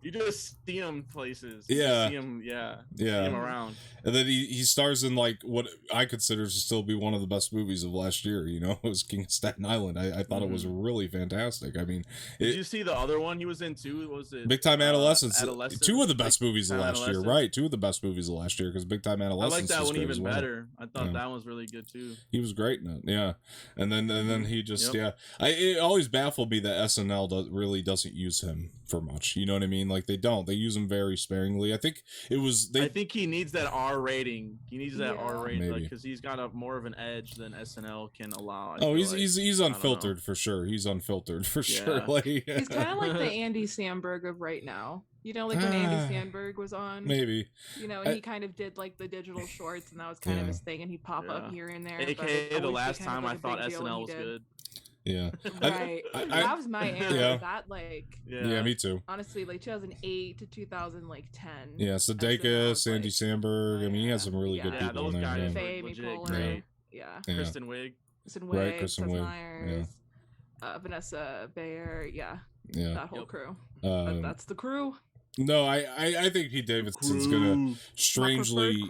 Speaker 1: you just see him places. Yeah.
Speaker 2: See him around.
Speaker 1: And then he stars in like what I consider to still be one of the best movies of last year. You know, it was King of Staten Island. I thought it was really fantastic. I mean,
Speaker 2: did you see the other one he was in too? What was it
Speaker 1: Big Time Adolescence? Two of the best movies of last year, right? Two of the best movies of last year, because Big Time Adolescence.
Speaker 2: I like that one even better. I thought that one was really good too.
Speaker 1: He was great in it, yeah. And then he just it always baffled me that SNL really doesn't use him for much. You know what I mean? Like they use him very sparingly. I think I
Speaker 2: think he needs that R rating. He needs that R rating because he's got more of an edge than SNL can allow.
Speaker 1: He's unfiltered for sure. He's unfiltered for sure. Like,
Speaker 3: he's kind of like the Andy Samberg of right now. You know, like when Andy Samberg was on.
Speaker 1: Maybe.
Speaker 3: You know, and he kind of did like the digital shorts, and that was kind of his thing, and he'd pop up here and there.
Speaker 2: AKA the last time I thought SNL was good.
Speaker 1: Yeah.
Speaker 3: Right. That was my era.
Speaker 1: Yeah.
Speaker 3: That like.
Speaker 1: Yeah, me too.
Speaker 3: Honestly, like 2008 to 2010.
Speaker 1: Yeah, Sudeikis, Andy Samberg. I mean, he has some really good people in there.
Speaker 3: Faye, Poehler. Yeah.
Speaker 2: Kristen Wiig.
Speaker 3: Kristen Myers. Vanessa Bayer. Yeah. That whole crew. That's the crew.
Speaker 1: No, I think Pete Davidson's gonna strangely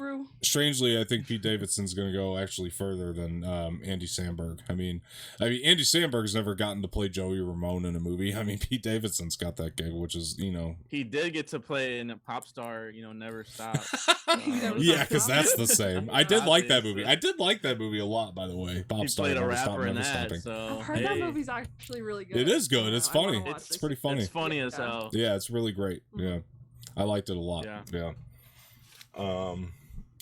Speaker 1: I think Pete Davidson's gonna go actually further than Andy Samberg. I mean Andy Samberg's never gotten to play Joey Ramone in a movie. I mean Pete Davidson's got that gig, which is
Speaker 2: he did get to play in a Pop Star, Never Stop.
Speaker 1: Yeah, because that's the same. I did like that movie. I did like that movie a lot, by the way. Pop Star,
Speaker 2: Never Stop, Never Stopping.
Speaker 3: I've heard that movie's actually really good.
Speaker 1: It is good. It's funny. It's pretty funny.
Speaker 2: It's funny as hell.
Speaker 1: Yeah, it's really great. Yeah. I liked it a lot. Yeah.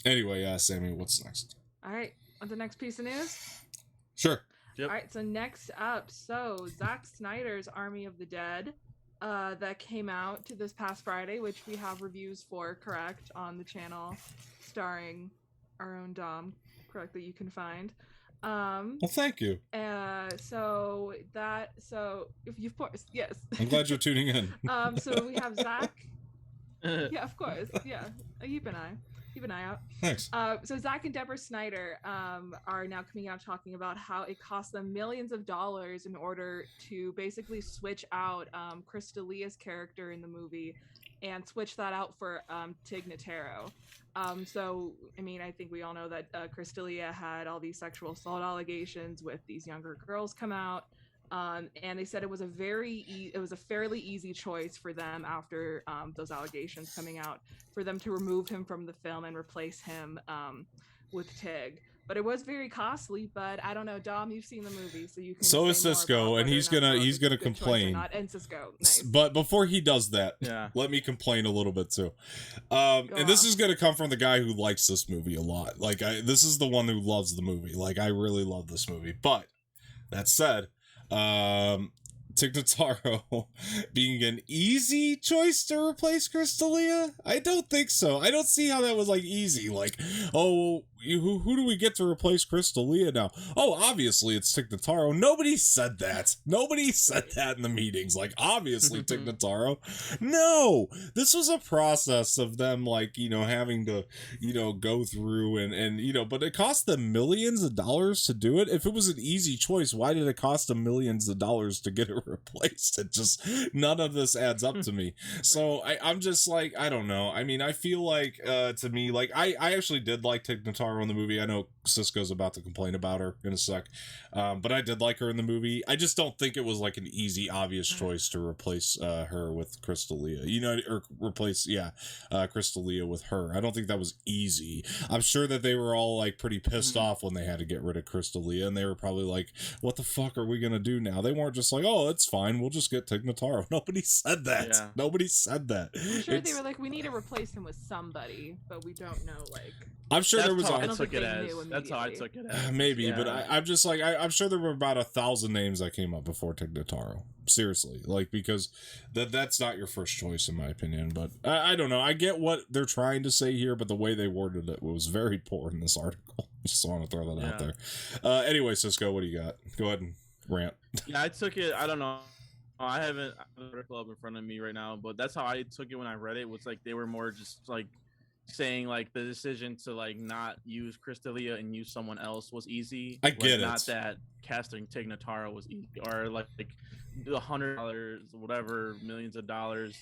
Speaker 1: Anyway, Sammy, what's next?
Speaker 3: All right. On the next piece of news?
Speaker 1: Sure.
Speaker 2: Yep.
Speaker 3: All right. So next up, Zack Snyder's Army of the Dead that came out this past Friday, which we have reviews for, correct, on the channel, starring our own Dom, correct, that you can find.
Speaker 1: Well, thank you.
Speaker 3: So if you, of course, yes.
Speaker 1: I'm glad you're tuning in.
Speaker 3: So we have Zack. Yeah, of course. Yeah, keep an eye out.
Speaker 1: Thanks.
Speaker 3: So Zack and Deborah Snyder are now coming out talking about how it cost them millions of dollars in order to basically switch out Chris D'Elia's character in the movie and switch that out for Tig Notaro. So, I mean, I think we all know that Chris D'Elia had all these sexual assault allegations with these younger girls come out. And they said it was a fairly easy choice for them after those allegations coming out for them to remove him from the film and replace him with Tig. But it was very costly. But I don't know, Dom, you've seen the movie, so you can. So is
Speaker 1: Cisco, and he's gonna complain.
Speaker 3: And Cisco, nice.
Speaker 1: But before he does that, let me complain a little bit too. And this is gonna come from the guy who likes this movie a lot. Like this is the one who loves the movie. Like I really love this movie. But that said. Tig Notaro being an easy choice to replace Chris D'Elia? I don't think so. I don't see how that was like easy. Like, oh, who do we get to replace Chris D'Elia now? Oh, obviously it's Tig Notaro. Nobody said that. Nobody said that in the meetings. Like, obviously Tig Notaro. No, this was a process of them like, having to, go through and but it cost them millions of dollars to do it. If it was an easy choice, why did it cost them millions of dollars to get it replaced? It just, none of this adds up to me. So I'm just like, I don't know. I mean, I feel like, to me, like, I actually did like Tig Notaro in the movie. I know Cisco's about to complain about her in a sec. But I did like her in the movie. I just don't think it was like an easy, obvious choice to replace her with Chris D'Elia. Or replace, Chris D'Elia with her. I don't think that was easy. I'm sure that they were all like pretty pissed off when they had to get rid of Chris D'Elia, and they were probably like, what the fuck are we gonna do now? They weren't just like, oh, it's fine, we'll just get Tig Notaro. Nobody said that. Yeah. Nobody said that.
Speaker 3: I'm sure they were like, we need to replace him with somebody, but we don't know, like...
Speaker 1: I'm sure there was a
Speaker 2: I took it as. That's how I took it as.
Speaker 1: Maybe, but I'm just like I'm sure there were about 1,000 names that came up before Tig Notaro. Seriously, like because that's not your first choice in my opinion. But I don't know. I get what they're trying to say here, but the way they worded it was very poor in this article. Just want to throw that out there. Anyway, Cisco, what do you got? Go ahead and rant.
Speaker 2: Yeah, I took it. I don't know. I haven't the article up in front of me right now, but that's how I took it when I read it. Was like they were more just like saying like the decision to like not use Crystalia and use someone else was easy.
Speaker 1: I get it.
Speaker 2: Not that casting Tig Notaro was easy, or like $100, whatever, millions of dollars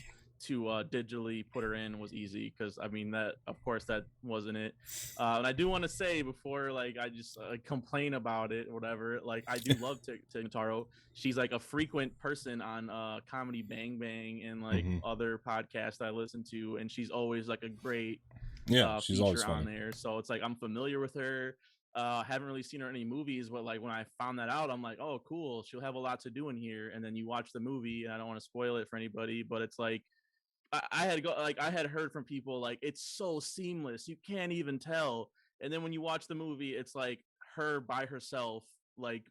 Speaker 2: to digitally put her in was easy, because I mean that of course that wasn't it. And I do want to say before like I just complain about it or whatever, like I do love Tig Notaro. She's like a frequent person on Comedy Bang Bang and like other podcasts I listen to, and she's always like a great
Speaker 1: she's always
Speaker 2: on there. So it's like I'm familiar with her. Haven't really seen her in any movies, but like when I found that out, I'm like, oh cool, she'll have a lot to do in here. And then you watch the movie, and I don't want to spoil it for anybody, but it's like I had heard from people like it's so seamless, you can't even tell. And then when you watch the movie, it's like her by herself, like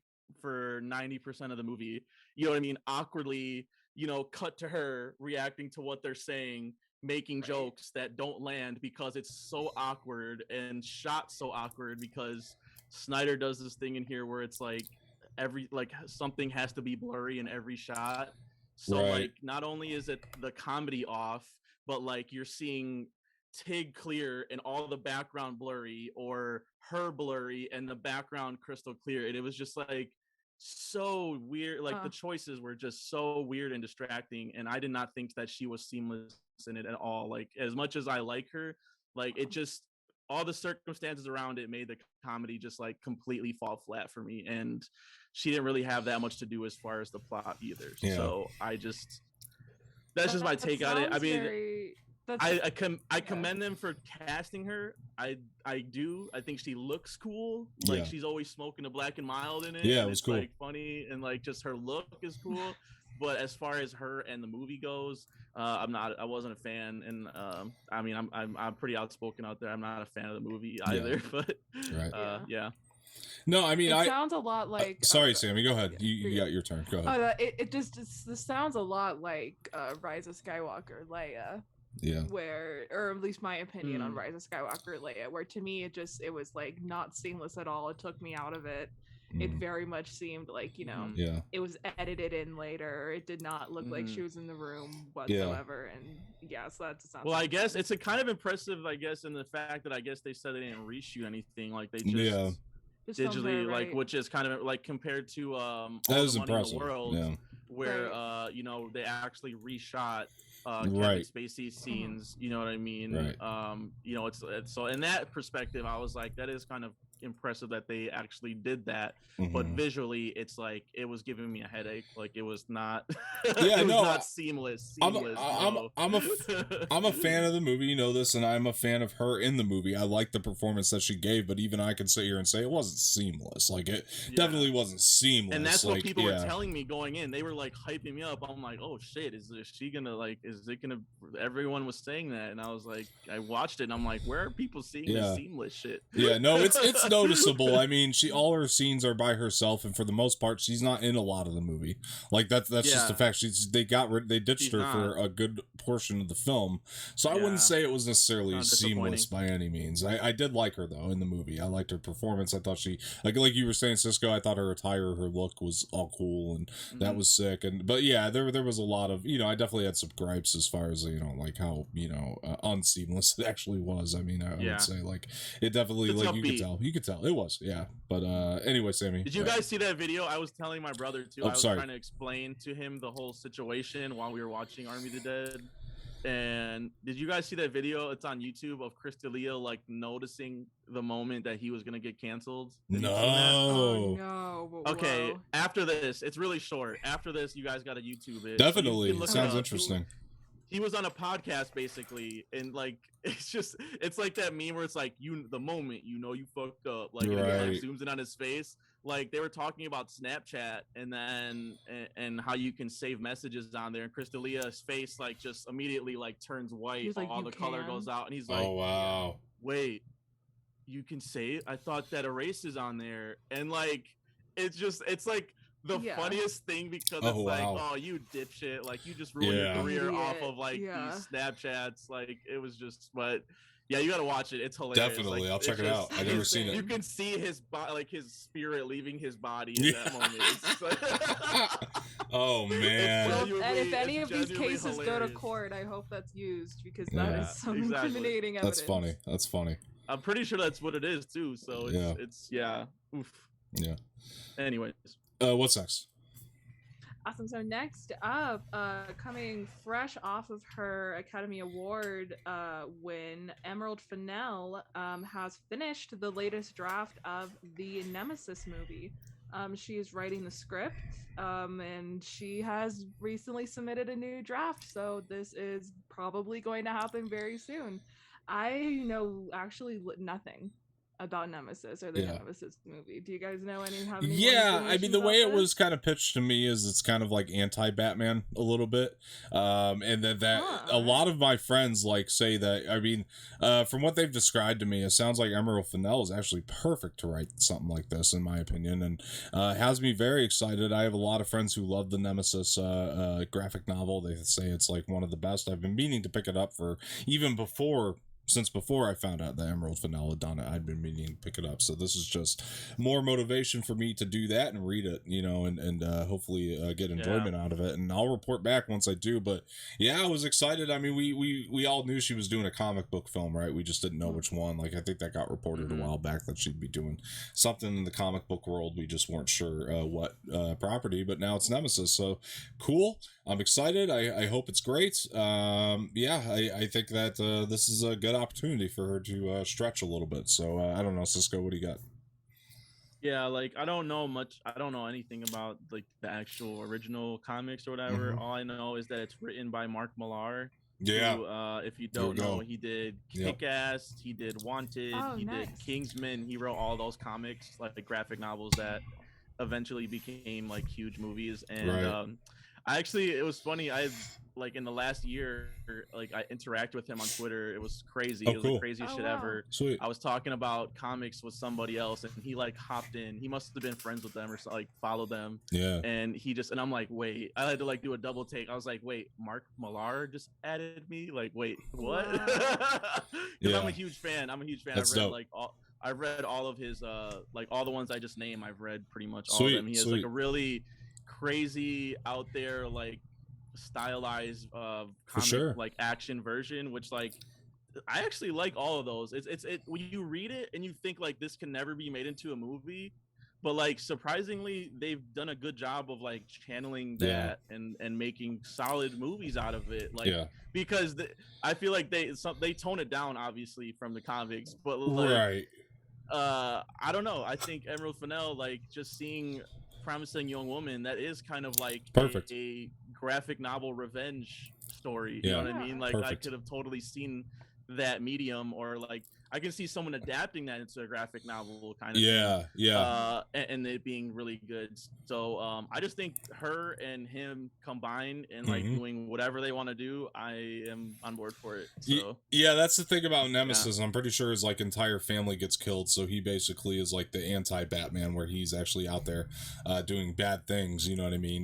Speaker 2: for 90% of the movie, you know what I mean? Awkwardly, you know, cut to her reacting to what they're saying, making jokes that don't land because it's so awkward, and shot so awkward because Snyder does this thing in here where it's like something has to be blurry in every shot. So like not only is it the comedy off, but like you're seeing Tig clear and all the background blurry, or her blurry and the background crystal clear. And it was just like so weird. Like the choices were just so weird and distracting. And I did not think that she was seamless in it at all. Like as much as I like her, like it just, all the circumstances around it made the comedy just like completely fall flat for me. And she didn't really have that much to do as far as the plot either. Yeah. So that's just my take on it. I mean, I commend them for casting her. I do. I think she looks cool. Like she's always smoking a black and mild in it.
Speaker 1: Yeah, it was cool.
Speaker 2: Like funny, and like just her look is cool. But as far as her and the movie goes, I wasn't a fan. And I mean, I'm pretty outspoken out there. I'm not a fan of the movie either. But yeah.
Speaker 1: No, I mean,
Speaker 3: it sounds a lot like.
Speaker 1: Sorry, Sammy. Go ahead. You got your turn. Go ahead.
Speaker 3: This sounds a lot like Rise of Skywalker, Leia.
Speaker 1: Yeah.
Speaker 3: Or at least my opinion on Rise of Skywalker, Leia, where to me it was like not seamless at all. It took me out of it. It very much seemed like, you know, it was edited in later. It did not look like she was in the room whatsoever. And so that just sounds.
Speaker 2: Well, I guess it's a kind of impressive, I guess, in the fact that I guess they said they didn't reshoot anything. Like they just digitally, like, which is kind of like compared to All the Money in the World, where you know, they actually reshot Kevin Spacey scenes. You know what I mean? You know, it's so in that perspective, I was like, that is kind of impressive that they actually did that. But visually, it's like it was giving me a headache. Like it was not. Not seamless.
Speaker 1: I'm a fan of the movie, you know this, and I'm a fan of her in the movie. I like the performance that she gave, but even I can sit here and say it wasn't seamless. Like it definitely wasn't seamless.
Speaker 2: And that's what people were telling me going in. They were like hyping me up. I'm like, oh shit, is she gonna like? Is it gonna? Everyone was saying that, and I was like, I watched it, and I'm like, where are people seeing this seamless shit?
Speaker 1: Yeah, no, it's noticeable. I mean, all her scenes are by herself, and for the most part, she's not in a lot of the movie. Like that's just a fact. They ditched her for a good portion of the film, so I wouldn't say it was necessarily seamless by any means. I did like her though in the movie. I liked her performance. I thought she like you were saying, Cisco. I thought her attire, her look was all cool, and that was sick. But yeah, there was a lot of, you know, I definitely had some gripes as far as, you know, like how, you know, unseamless it actually was. I mean, I would say like it definitely it's like you could tell it was But anyway, Sammy,
Speaker 2: did you guys see that video? I was telling my brother too. I was trying to explain to him the whole situation while we were watching Army of the Dead. And did you guys see that video? It's on YouTube of Crystalia like noticing the moment that he was gonna get canceled.
Speaker 1: No.
Speaker 3: Oh, no.
Speaker 2: Okay. After this, it's really short. After this, you guys got to YouTube it.
Speaker 1: Definitely. It sounds interesting.
Speaker 2: He was on a podcast basically, and like it's like that meme where it's like the moment you know you fucked up, like and it like zooms in on his face. Like they were talking about Snapchat and how you can save messages on there, and Crystalia's face like just immediately like turns white, all the color goes out, and he's like,
Speaker 1: oh wow,
Speaker 2: wait, you can say it. I thought that erase is on there, and like it's like the funniest thing because it's like, oh, you dipshit, like you just ruined your career off of like these Snapchats. Like it was just, but yeah, you gotta watch it. It's hilarious.
Speaker 1: Definitely,
Speaker 2: like,
Speaker 1: I'll check it out. I've never seen it.
Speaker 2: You can see his body, like his spirit leaving his body in that moment.
Speaker 1: Oh man!
Speaker 3: And if any of these cases go to court, I hope that's used because that is some incriminating evidence.
Speaker 1: That's funny. That's funny.
Speaker 2: I'm pretty sure that's what it is too. So it's oof.
Speaker 1: Yeah.
Speaker 2: Anyways,
Speaker 1: what's next?
Speaker 3: Awesome. So next up, coming fresh off of her Academy Award win, Emerald Fennell has finished the latest draft of the Nemesis movie. She is writing the script, and she has recently submitted a new draft. So this is probably going to happen very soon. I know actually nothing about Nemesis or the Nemesis movie. Do you guys know any?
Speaker 1: Yeah, I mean the way it was kind of pitched to me is it's kind of like anti-Batman a little bit, and then that a lot of my friends like say that. I mean, from what they've described to me, it sounds like Emerald Fennell is actually perfect to write something like this, in my opinion, and has me very excited. I have a lot of friends who love the Nemesis graphic novel. They say it's like one of the best. I've been meaning to pick it up since before I found out that Emerald Fennell had done it. I'd been meaning to pick it up, so this is just more motivation for me to do that and read it, and hopefully get enjoyment out of it. And I'll report back once I do. But yeah, I was excited. I mean, we all knew she was doing a comic book film, right? We just didn't know which one. Like I think that got reported a while back that she'd be doing something in the comic book world. We just weren't sure what property, but now it's Nemesis, so cool. I'm excited. I hope it's great. I think that this is a good opportunity for her to stretch a little bit. So I don't know, Cisco, what do you got?
Speaker 2: Yeah, like I don't know much. I don't know anything about like the actual original comics or whatever. All I know is that it's written by Mark Millar.
Speaker 1: Yeah.
Speaker 2: Who, if you don't know, he did Kick-Ass, he did Wanted, he did Kingsman. He wrote all those comics, like the graphic novels that eventually became like huge movies. And it was funny. Like in the last year, like I interact with him on Twitter. It was crazy. It was the craziest shit ever.
Speaker 1: Sweet.
Speaker 2: I was talking about comics with somebody else, and he like hopped in. He must have been friends with them or like followed them.
Speaker 1: Yeah.
Speaker 2: And I'm like, wait. I had to like do a double take. I was like, wait, Mark Millar just added me. Like, wait, what? Because I'm a huge fan.
Speaker 1: That's
Speaker 2: I've read all of his like all the ones I just named. I've read pretty much all of them. He has like a really crazy out there like stylized comic like action version, which like I actually like all of those. It's when you read it and you think like this can never be made into a movie, but like surprisingly they've done a good job of like channeling that and making solid movies out of it, like because I feel like they tone it down obviously from the comics, but like I don't know, I think Emerald Fennell, like just seeing Promising Young Woman, that is kind of like a graphic novel revenge story, you know what I mean? Like I could have totally seen that medium, or like I can see someone adapting that into a graphic novel kind of thing. And it being really good. So I just think her and him combined and like doing whatever they want to do, I am on board for it. So
Speaker 1: that's the thing about Nemesis. I'm pretty sure his like entire family gets killed, so he basically is like the anti-Batman, where he's actually out there doing bad things, you know what I mean?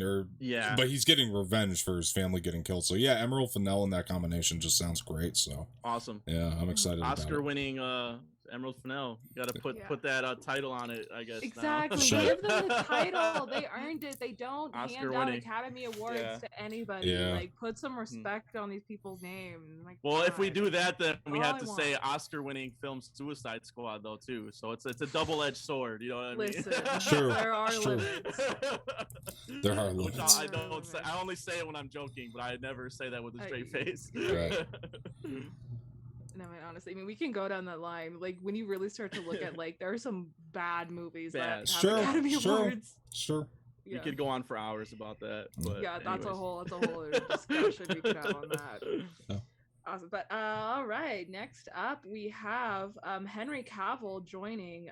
Speaker 1: But he's getting revenge for his family getting killed. So Emerald Fennell in that combination just sounds great. So
Speaker 2: awesome.
Speaker 1: I'm excited.
Speaker 2: Oscar-winning Emerald Fennell. You gotta put that title on it, I guess.
Speaker 3: Exactly. Give them the title. They earned it. They don't hand out Academy Awards to anybody. Like, put some respect on these people's names. Like,
Speaker 2: if we do that, then we have to say Oscar-winning film Suicide Squad, though, too. So it's a double-edged sword. You know what I mean?
Speaker 3: Listen, there are limits.
Speaker 1: There are limits.
Speaker 2: I only say it when I'm joking, but I never say that with a straight face.
Speaker 1: Right.
Speaker 3: No, I mean, honestly, I mean, we can go down that line. Like, when you really start to look at, like, there are some bad movies that have Academy Awards.
Speaker 1: Sure.
Speaker 2: We could go on for hours about that. But
Speaker 3: that's a whole discussion we could have on that. Awesome. But all right, next up we have Henry Cavill joining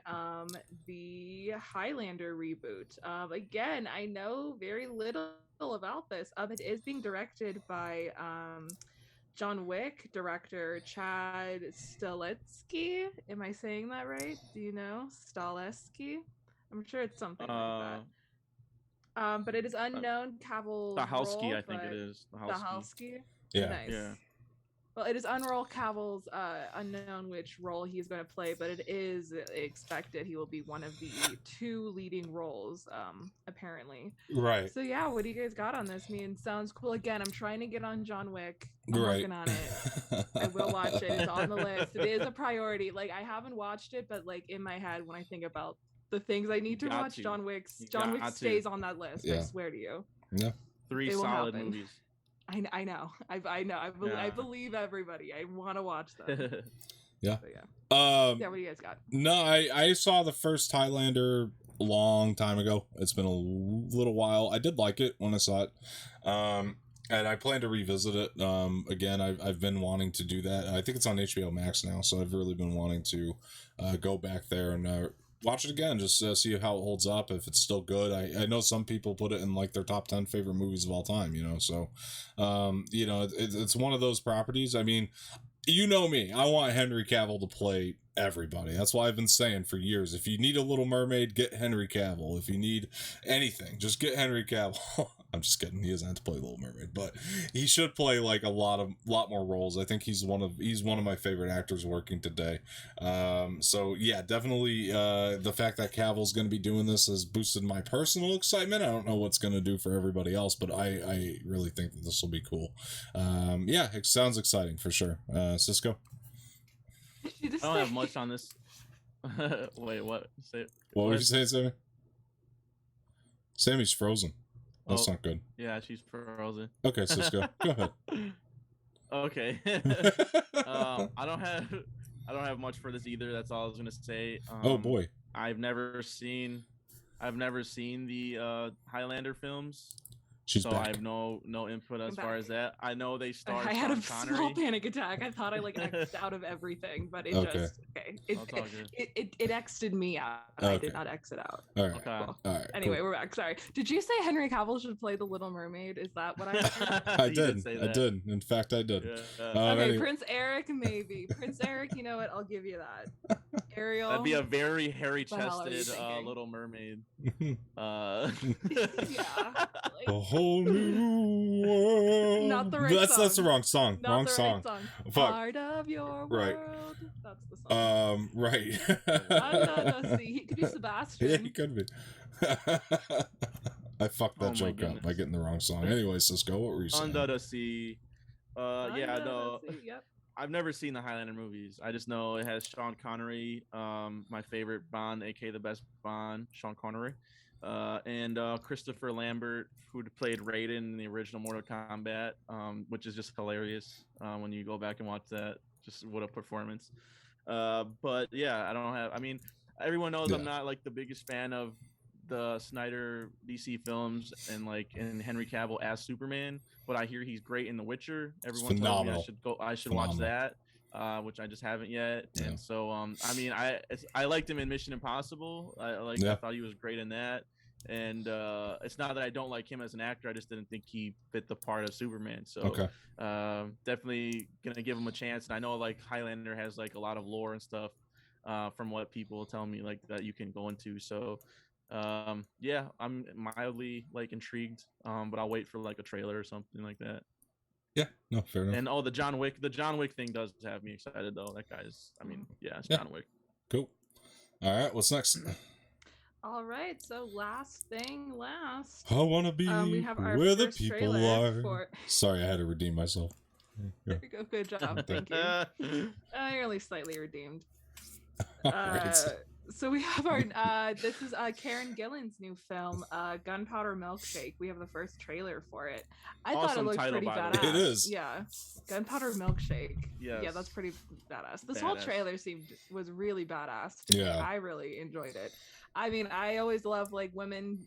Speaker 3: the Highlander reboot. Again, I know very little about this. It is being directed by John Wick director Chad Stahelski. Am I saying that right? Do you know Stahelski? I'm sure it's something like that. But it is unknown Cavill's
Speaker 2: Stahelski,
Speaker 3: role.
Speaker 2: I think it is.
Speaker 3: Stahelski.
Speaker 1: Yeah.
Speaker 3: Nice.
Speaker 2: Yeah.
Speaker 3: Well, it is unroll Cavill's unknown which role he's going to play, but it is expected he will be one of the 2 leading roles, apparently.
Speaker 1: Right.
Speaker 3: So yeah, what do you guys got on this? I mean, sounds cool. Again, I'm trying to get on John Wick. I'm working on it. I will watch it. It's on the list. It is a priority. Like, I haven't watched it, but like in my head, when I think about the things I need to watch, John Wick stays on that list. I swear to you.
Speaker 1: Yeah.
Speaker 2: 3 solid movies.
Speaker 3: I know. I believe everybody. I want to watch them.
Speaker 1: Yeah.
Speaker 3: But yeah.
Speaker 1: What
Speaker 3: do you guys got?
Speaker 1: No, I saw the first Highlander a long time ago. It's been a little while. I did like it when I saw it. And I plan to revisit it. Again, I've been wanting to do that. I think it's on HBO Max now, so I've really been wanting to go back there and watch it again, just see how it holds up, if it's still good. I know some people put it in like their top 10 favorite movies of all time, so it's one of those properties. I mean, you know me, I want Henry Cavill to play everybody. That's why I've been saying for years, if you need a Little Mermaid, get Henry Cavill. If you need anything, just get Henry Cavill. I'm just kidding, he doesn't have to play Little Mermaid, but he should play like a lot more roles. I think he's one of my favorite actors working today. So yeah, definitely the fact that Cavill's going to be doing this has boosted my personal excitement. I don't know what's going to do for everybody else, but I really think that this will be cool. Yeah, it sounds exciting for sure. Cisco?
Speaker 2: I don't have much on this. Wait, what?
Speaker 1: What were you saying, Samee? Sammy's frozen. That's not good.
Speaker 2: Yeah, she's frozen.
Speaker 1: Okay, Cisco, go ahead.
Speaker 2: Okay. I don't have much for this either. That's all I was gonna say.
Speaker 1: Oh boy.
Speaker 2: I've never seen the Highlander films.
Speaker 1: She's back.
Speaker 2: I have no input as far as that. I know they starred.
Speaker 3: I had a
Speaker 2: Connery.
Speaker 3: small panic attack. I thought I X'd out of everything, but it it X'd me out. Okay. I did not exit out.
Speaker 1: All right.
Speaker 2: Okay.
Speaker 3: Cool. All right. Anyway, we're back. Sorry. Did you say Henry Cavill should play the Little Mermaid? Is that what I heard?
Speaker 1: I did. I did. In fact, I did.
Speaker 2: Yeah.
Speaker 3: Okay,
Speaker 1: anyway.
Speaker 3: Prince Eric, maybe. Prince Eric, you know what? I'll give you that. Ariel.
Speaker 2: That'd be a very hairy-chested Little Mermaid.
Speaker 3: Yeah.
Speaker 1: A whole new world.
Speaker 3: Not the right song.
Speaker 1: That's the wrong song.
Speaker 3: Not
Speaker 1: wrong
Speaker 3: the
Speaker 1: song.
Speaker 3: Right song.
Speaker 1: Fuck.
Speaker 3: Part of your world.
Speaker 1: Right.
Speaker 3: That's the song.
Speaker 1: Right.
Speaker 3: He could be Sebastian.
Speaker 1: Yeah, he could be. I fucked that joke up by getting the wrong song. Anyway, Cisco, what were you saying?
Speaker 2: Under the Sea. Yeah, no.
Speaker 3: Yep.
Speaker 2: I've never seen the Highlander movies. I just know it has Sean Connery, my favorite Bond, aka the best Bond, Sean Connery, and Christopher Lambert, who played Raiden in the original Mortal Kombat, which is just hilarious when you go back and watch that. Just what a performance. But yeah, I mean, everyone knows I'm not like the biggest fan of the Snyder DC films and Henry Cavill as Superman, but I hear he's great in The Witcher. Everyone tells me I should watch that, which I just haven't yet. Yeah. And so I mean, I liked him in Mission Impossible. I thought he was great in that. And it's not that I don't like him as an actor, I just didn't think he fit the part of Superman. So definitely gonna give him a chance. And I know Highlander has a lot of lore and stuff from what people tell me that you can go into. So yeah, I'm mildly intrigued, but I'll wait for a trailer or something like that.
Speaker 1: Yeah, no, fair enough.
Speaker 2: And the John Wick thing does have me excited though. That guy's, it's John Wick.
Speaker 1: Cool. All right, what's next?
Speaker 3: All right, so last.
Speaker 1: I wanna be where the people are. Sorry, I had to redeem myself.
Speaker 3: There you go. Good job. Thank you. You're only slightly redeemed.
Speaker 1: Right.
Speaker 3: So we have our this is Karen Gillan's new film, Gunpowder Milkshake. We have the first trailer for it. I thought it looked pretty badass.
Speaker 1: It is.
Speaker 3: Yeah. Gunpowder Milkshake.
Speaker 2: Yes.
Speaker 3: Yeah, that's pretty badass. This whole trailer was really badass to me. I really enjoyed it. I mean, I always love women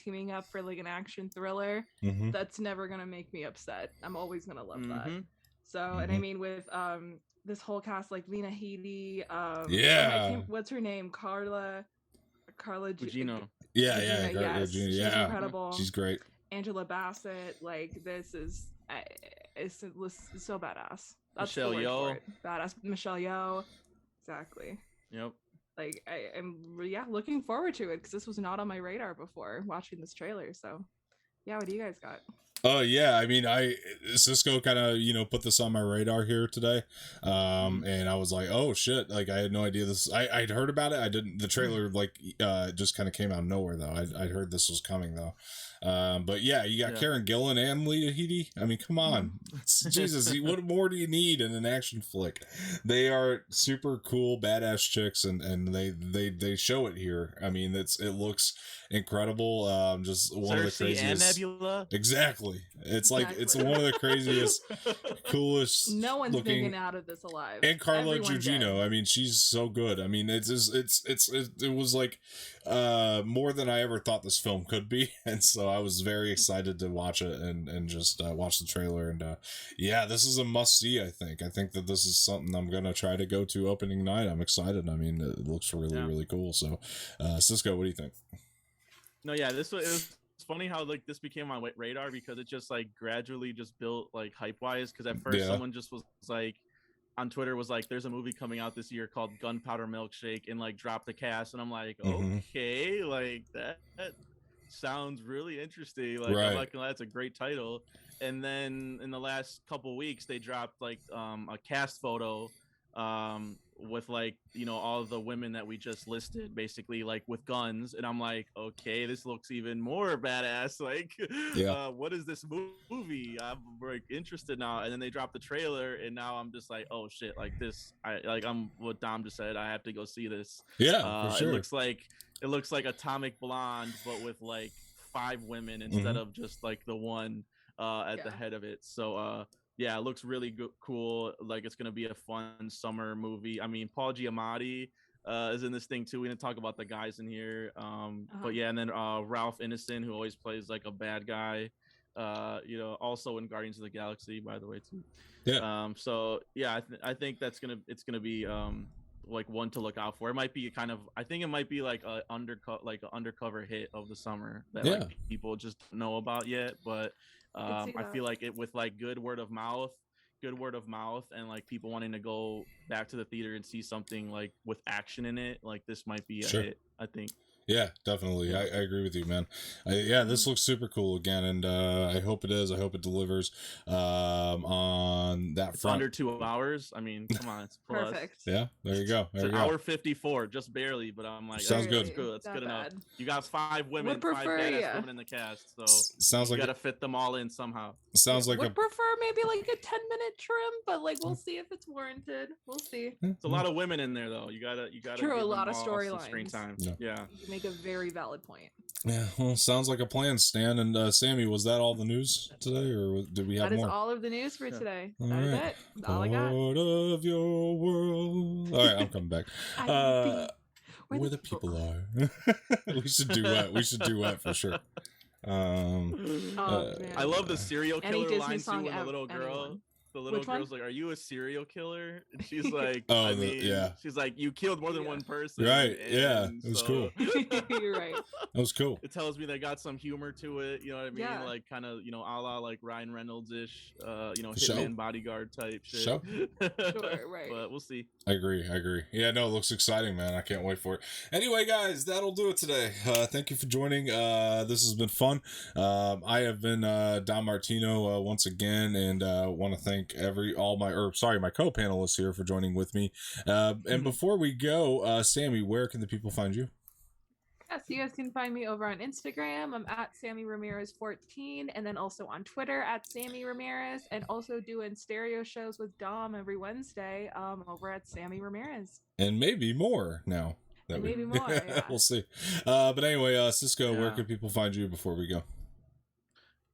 Speaker 3: teaming up for an action thriller.
Speaker 1: Mm-hmm.
Speaker 3: That's never gonna make me upset. I'm always gonna love that. So, and I mean with this whole cast Lena Headey, what's her name? Carla
Speaker 2: Gugino.
Speaker 1: Yeah,
Speaker 3: she's incredible.
Speaker 1: She's great.
Speaker 3: Angela Bassett, this is it's so badass. That's
Speaker 2: Michelle
Speaker 3: the word
Speaker 2: Yeoh.
Speaker 3: for it. Badass Michelle Yeoh. Exactly.
Speaker 2: Yep.
Speaker 3: Like I'm looking forward to it because this was not on my radar before watching this trailer. So yeah, what do you guys got?
Speaker 1: Oh yeah, I mean, Cisco kind of put this on my radar here today, and I was like, oh shit, like I had no idea this. I'd heard about it. I didn't. The trailer just kind of came out of nowhere though. I'd heard this was coming though. But yeah, you got Karen Gillan and Lita Headey. I mean, come on, Jesus, what more do you need in an action flick? They are super cool, badass chicks, and they show it here. I mean, it looks incredible. Just one of the craziest.
Speaker 2: And Nebula.
Speaker 1: Exactly. It's like it's one of the craziest, coolest.
Speaker 3: No one's thinking out of this alive.
Speaker 1: And Carla Gugino. I mean, she's so good. I mean, it was like more than I ever thought this film could be, and so I was very excited to watch it and just watch the trailer. And yeah, this is a must see. I think that this is something I'm gonna try to go to opening night. I'm excited. I mean, it looks really cool. So, Cisco, what do you think?
Speaker 2: No, yeah, it was funny how like this became on my radar because it just like gradually just built like hype wise. Because at first someone just was like on Twitter was like, "There's a movie coming out this year called Gunpowder Milkshake," and like dropped the cast, and I'm like, okay, like that sounds really interesting. Like I'm like, that's a great title. And then in the last couple weeks, they dropped like a cast photo with like all of the women that we just listed, basically like with guns, and I'm like, okay, this looks even more badass. Like, what is this movie? I'm like interested now. And then they dropped the trailer, and now I'm just like, oh shit, like this. I'm what Dom just said. I have to go see this.
Speaker 1: Yeah, for sure.
Speaker 2: It looks like Atomic Blonde, but with like 5 women instead of just like the one at the head of it. So yeah, it looks really cool. Like it's gonna be a fun summer movie. I mean, Paul Giamatti is in this thing too. We didn't talk about the guys in here, but yeah, and then Ralph Ineson, who always plays like a bad guy, also in Guardians of the Galaxy, by the way too.
Speaker 1: Yeah.
Speaker 2: So yeah, I think it's gonna be like one to look out for. It might be I think it might be like an undercover hit of the summer that like people just don't know about yet, but. I feel like it with like good word of mouth and like people wanting to go back to the theater and see something like with action in it, like this might be a hit, I think.
Speaker 1: Yeah, definitely. I agree with you, man. This looks super cool again, and I hope it is. I hope it delivers on that front.
Speaker 2: Under 2 hours. I mean, come on, it's plus.
Speaker 3: Perfect.
Speaker 1: Yeah, there you go.
Speaker 2: It's an hour 54, just barely, but I'm like,
Speaker 1: sounds good.
Speaker 2: That's good enough. You got 5 women, 5 badass women in the cast, so
Speaker 1: sounds like
Speaker 2: you got to fit them all in somehow.
Speaker 1: Sounds like
Speaker 3: would prefer maybe like a 10-minute trim, but like we'll see if it's warranted. We'll see.
Speaker 2: It's a lot of women in there though. You gotta.
Speaker 3: True, a lot of storylines.
Speaker 2: Screen time.
Speaker 1: Yeah.
Speaker 3: You make a very valid point.
Speaker 1: Yeah, well, sounds like a plan, Stan. And Sammy, was that all the news today, or did we have more?
Speaker 3: That is all of the news for today.
Speaker 1: All
Speaker 3: that is it. All I got.
Speaker 1: Part of your world. All right, I'm coming back. Where the people are. We should duet for sure.
Speaker 2: I love the serial killer line too when the little girl.
Speaker 3: Anyone.
Speaker 2: The little girl's like, "Are you a serial killer?" And she's like, she's like, "You killed more than one person."
Speaker 1: Right. Yeah. It was cool.
Speaker 3: You're right.
Speaker 1: That was cool.
Speaker 2: It tells me they got some humor to it. You know what I mean? Yeah. Like kind of, a la like Ryan Reynolds-ish, hitman bodyguard type shit.
Speaker 3: Sure, right.
Speaker 2: But we'll see.
Speaker 1: I agree. Yeah, no, it looks exciting, man. I can't wait for it. Anyway, guys, that'll do it today. Thank you for joining. This has been fun. I have been Don Martino once again, and want to thank my co-panelists here for joining with me. And before we go, Sammy, where can the people find you?
Speaker 3: Yes, you guys can find me over on Instagram. I'm at Samee Ramirez 14, and then also on Twitter at Samee Ramirez, and also doing stereo shows with Dom every Wednesday over at Samee Ramirez.
Speaker 1: And maybe more now.
Speaker 3: Maybe more. Yeah.
Speaker 1: We'll see. But anyway, Cisco, where can people find you before we go?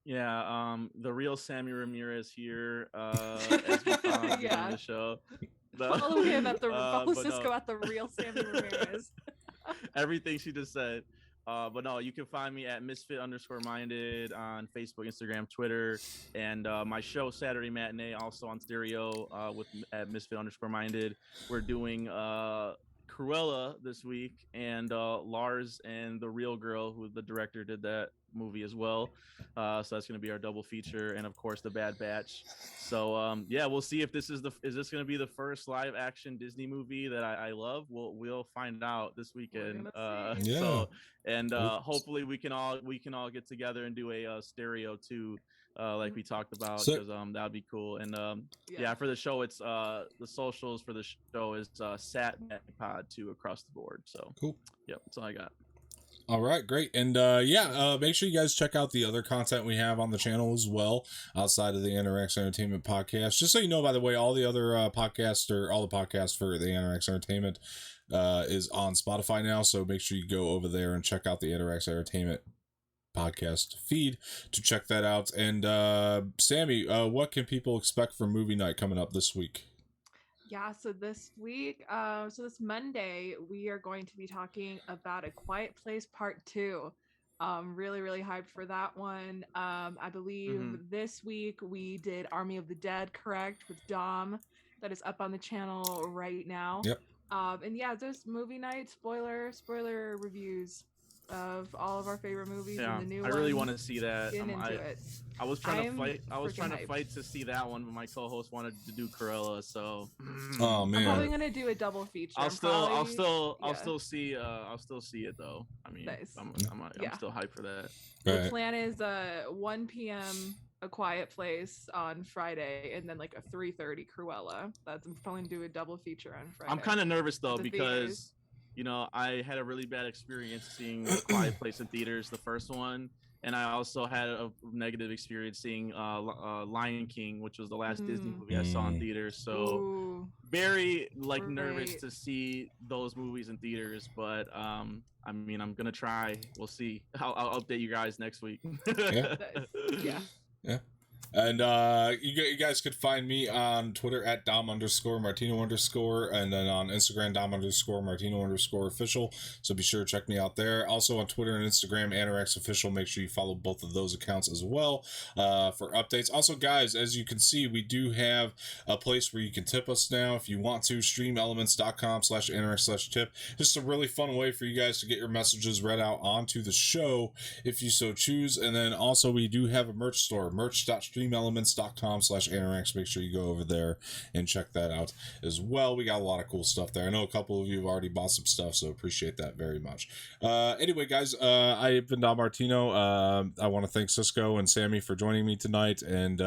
Speaker 2: Yeah, the real Samee Ramirez here as we on the show.
Speaker 3: Follow him at follow Cisco at the real Samee Ramirez.
Speaker 2: Everything she just said. But no, you can find me at misfit_minded on Facebook, Instagram, Twitter, and my show Saturday Matinee also on stereo at misfit_minded. We're doing Cruella this week, and Lars and the Real Girl, who the director did that movie as well. So that's going to be our double feature, and of course the Bad Batch. So yeah, we'll see if this is this going to be the first live action Disney movie that I love. We'll find out this weekend.
Speaker 1: Yeah.
Speaker 2: So and hopefully we can all get together and do a stereo too. Like we talked about, because that'd be cool. And yeah, for the show, it's the socials for the show is Sat Pod 2 across the board. So
Speaker 1: cool.
Speaker 2: Yep, that's all I got.
Speaker 1: All right, great. And make sure you guys check out the other content we have on the channel as well, outside of the Anorak Entertainment podcast. Just so you know, by the way, all the other podcasts, or all the podcasts for the Anorak Entertainment is on Spotify now. So make sure you go over there and check out the Anorak Entertainment podcast feed to check that out. And Samee, what can people expect from movie night coming up this week?
Speaker 3: Yeah, so this week, this Monday, we are going to be talking about A Quiet Place Part 2. Really, really hyped for that one. I believe this week we did Army of the Dead, correct, with Dom. That is up on the channel right now.
Speaker 1: Yep.
Speaker 3: And yeah, this movie night, spoiler reviews of all of our favorite movies and the new ones.
Speaker 2: I really want to see that. I was trying to fight to see that one, but my co-host wanted to do Cruella, so
Speaker 1: oh man.
Speaker 3: I'm probably gonna do a double feature.
Speaker 2: I'll still see it though. I mean, nice. I'm still hyped for that.
Speaker 3: The plan is 1 p.m. A Quiet Place on Friday, and then like a 3:30 Cruella. I'm probably gonna do a double feature on Friday.
Speaker 2: I'm kind of nervous though, because you know, I had a really bad experience seeing A Quiet Place in theaters, the first one, and I also had a negative experience seeing Lion King, which was the last Disney movie I saw in theaters. So very nervous to see those movies in theaters, but I mean, I'm gonna try. We'll see. I'll update you guys next week.
Speaker 1: Yeah. And you guys could find me on Twitter at Dom_Martino_, and then on Instagram Dom_Martino_official. So be sure to check me out there. Also on Twitter and Instagram, Anorak's official. Make sure you follow both of those accounts as well for updates. Also, guys, as you can see, we do have a place where you can tip us now if you want to. Streamelements.com/Anorak/tip. Just a really fun way for you guys to get your messages read out onto the show if you so choose. And then also we do have a merch store, merch.streamelements.com/Anorak. Make sure you go over there and check that out as well. We got a lot of cool stuff there. I know a couple of you have already bought some stuff, so appreciate that very much. Anyway, guys, I've been Dom Martino. I want to thank Cisco and Samee for joining me tonight, and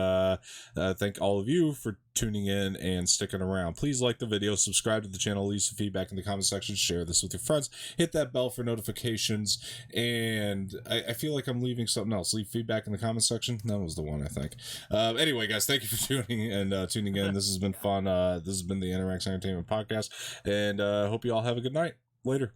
Speaker 1: thank all of you for tuning in and sticking around. Please like the video, subscribe to the channel, leave some feedback in the comment section, share this with your friends, hit that bell for notifications, and I feel like I'm leaving something else. Leave feedback in the comment section. That was the one, I think. Anyway, guys, thank you for tuning in. This has been fun. This has been the Anorak Entertainment Podcast, and hope you all have a good night. Later.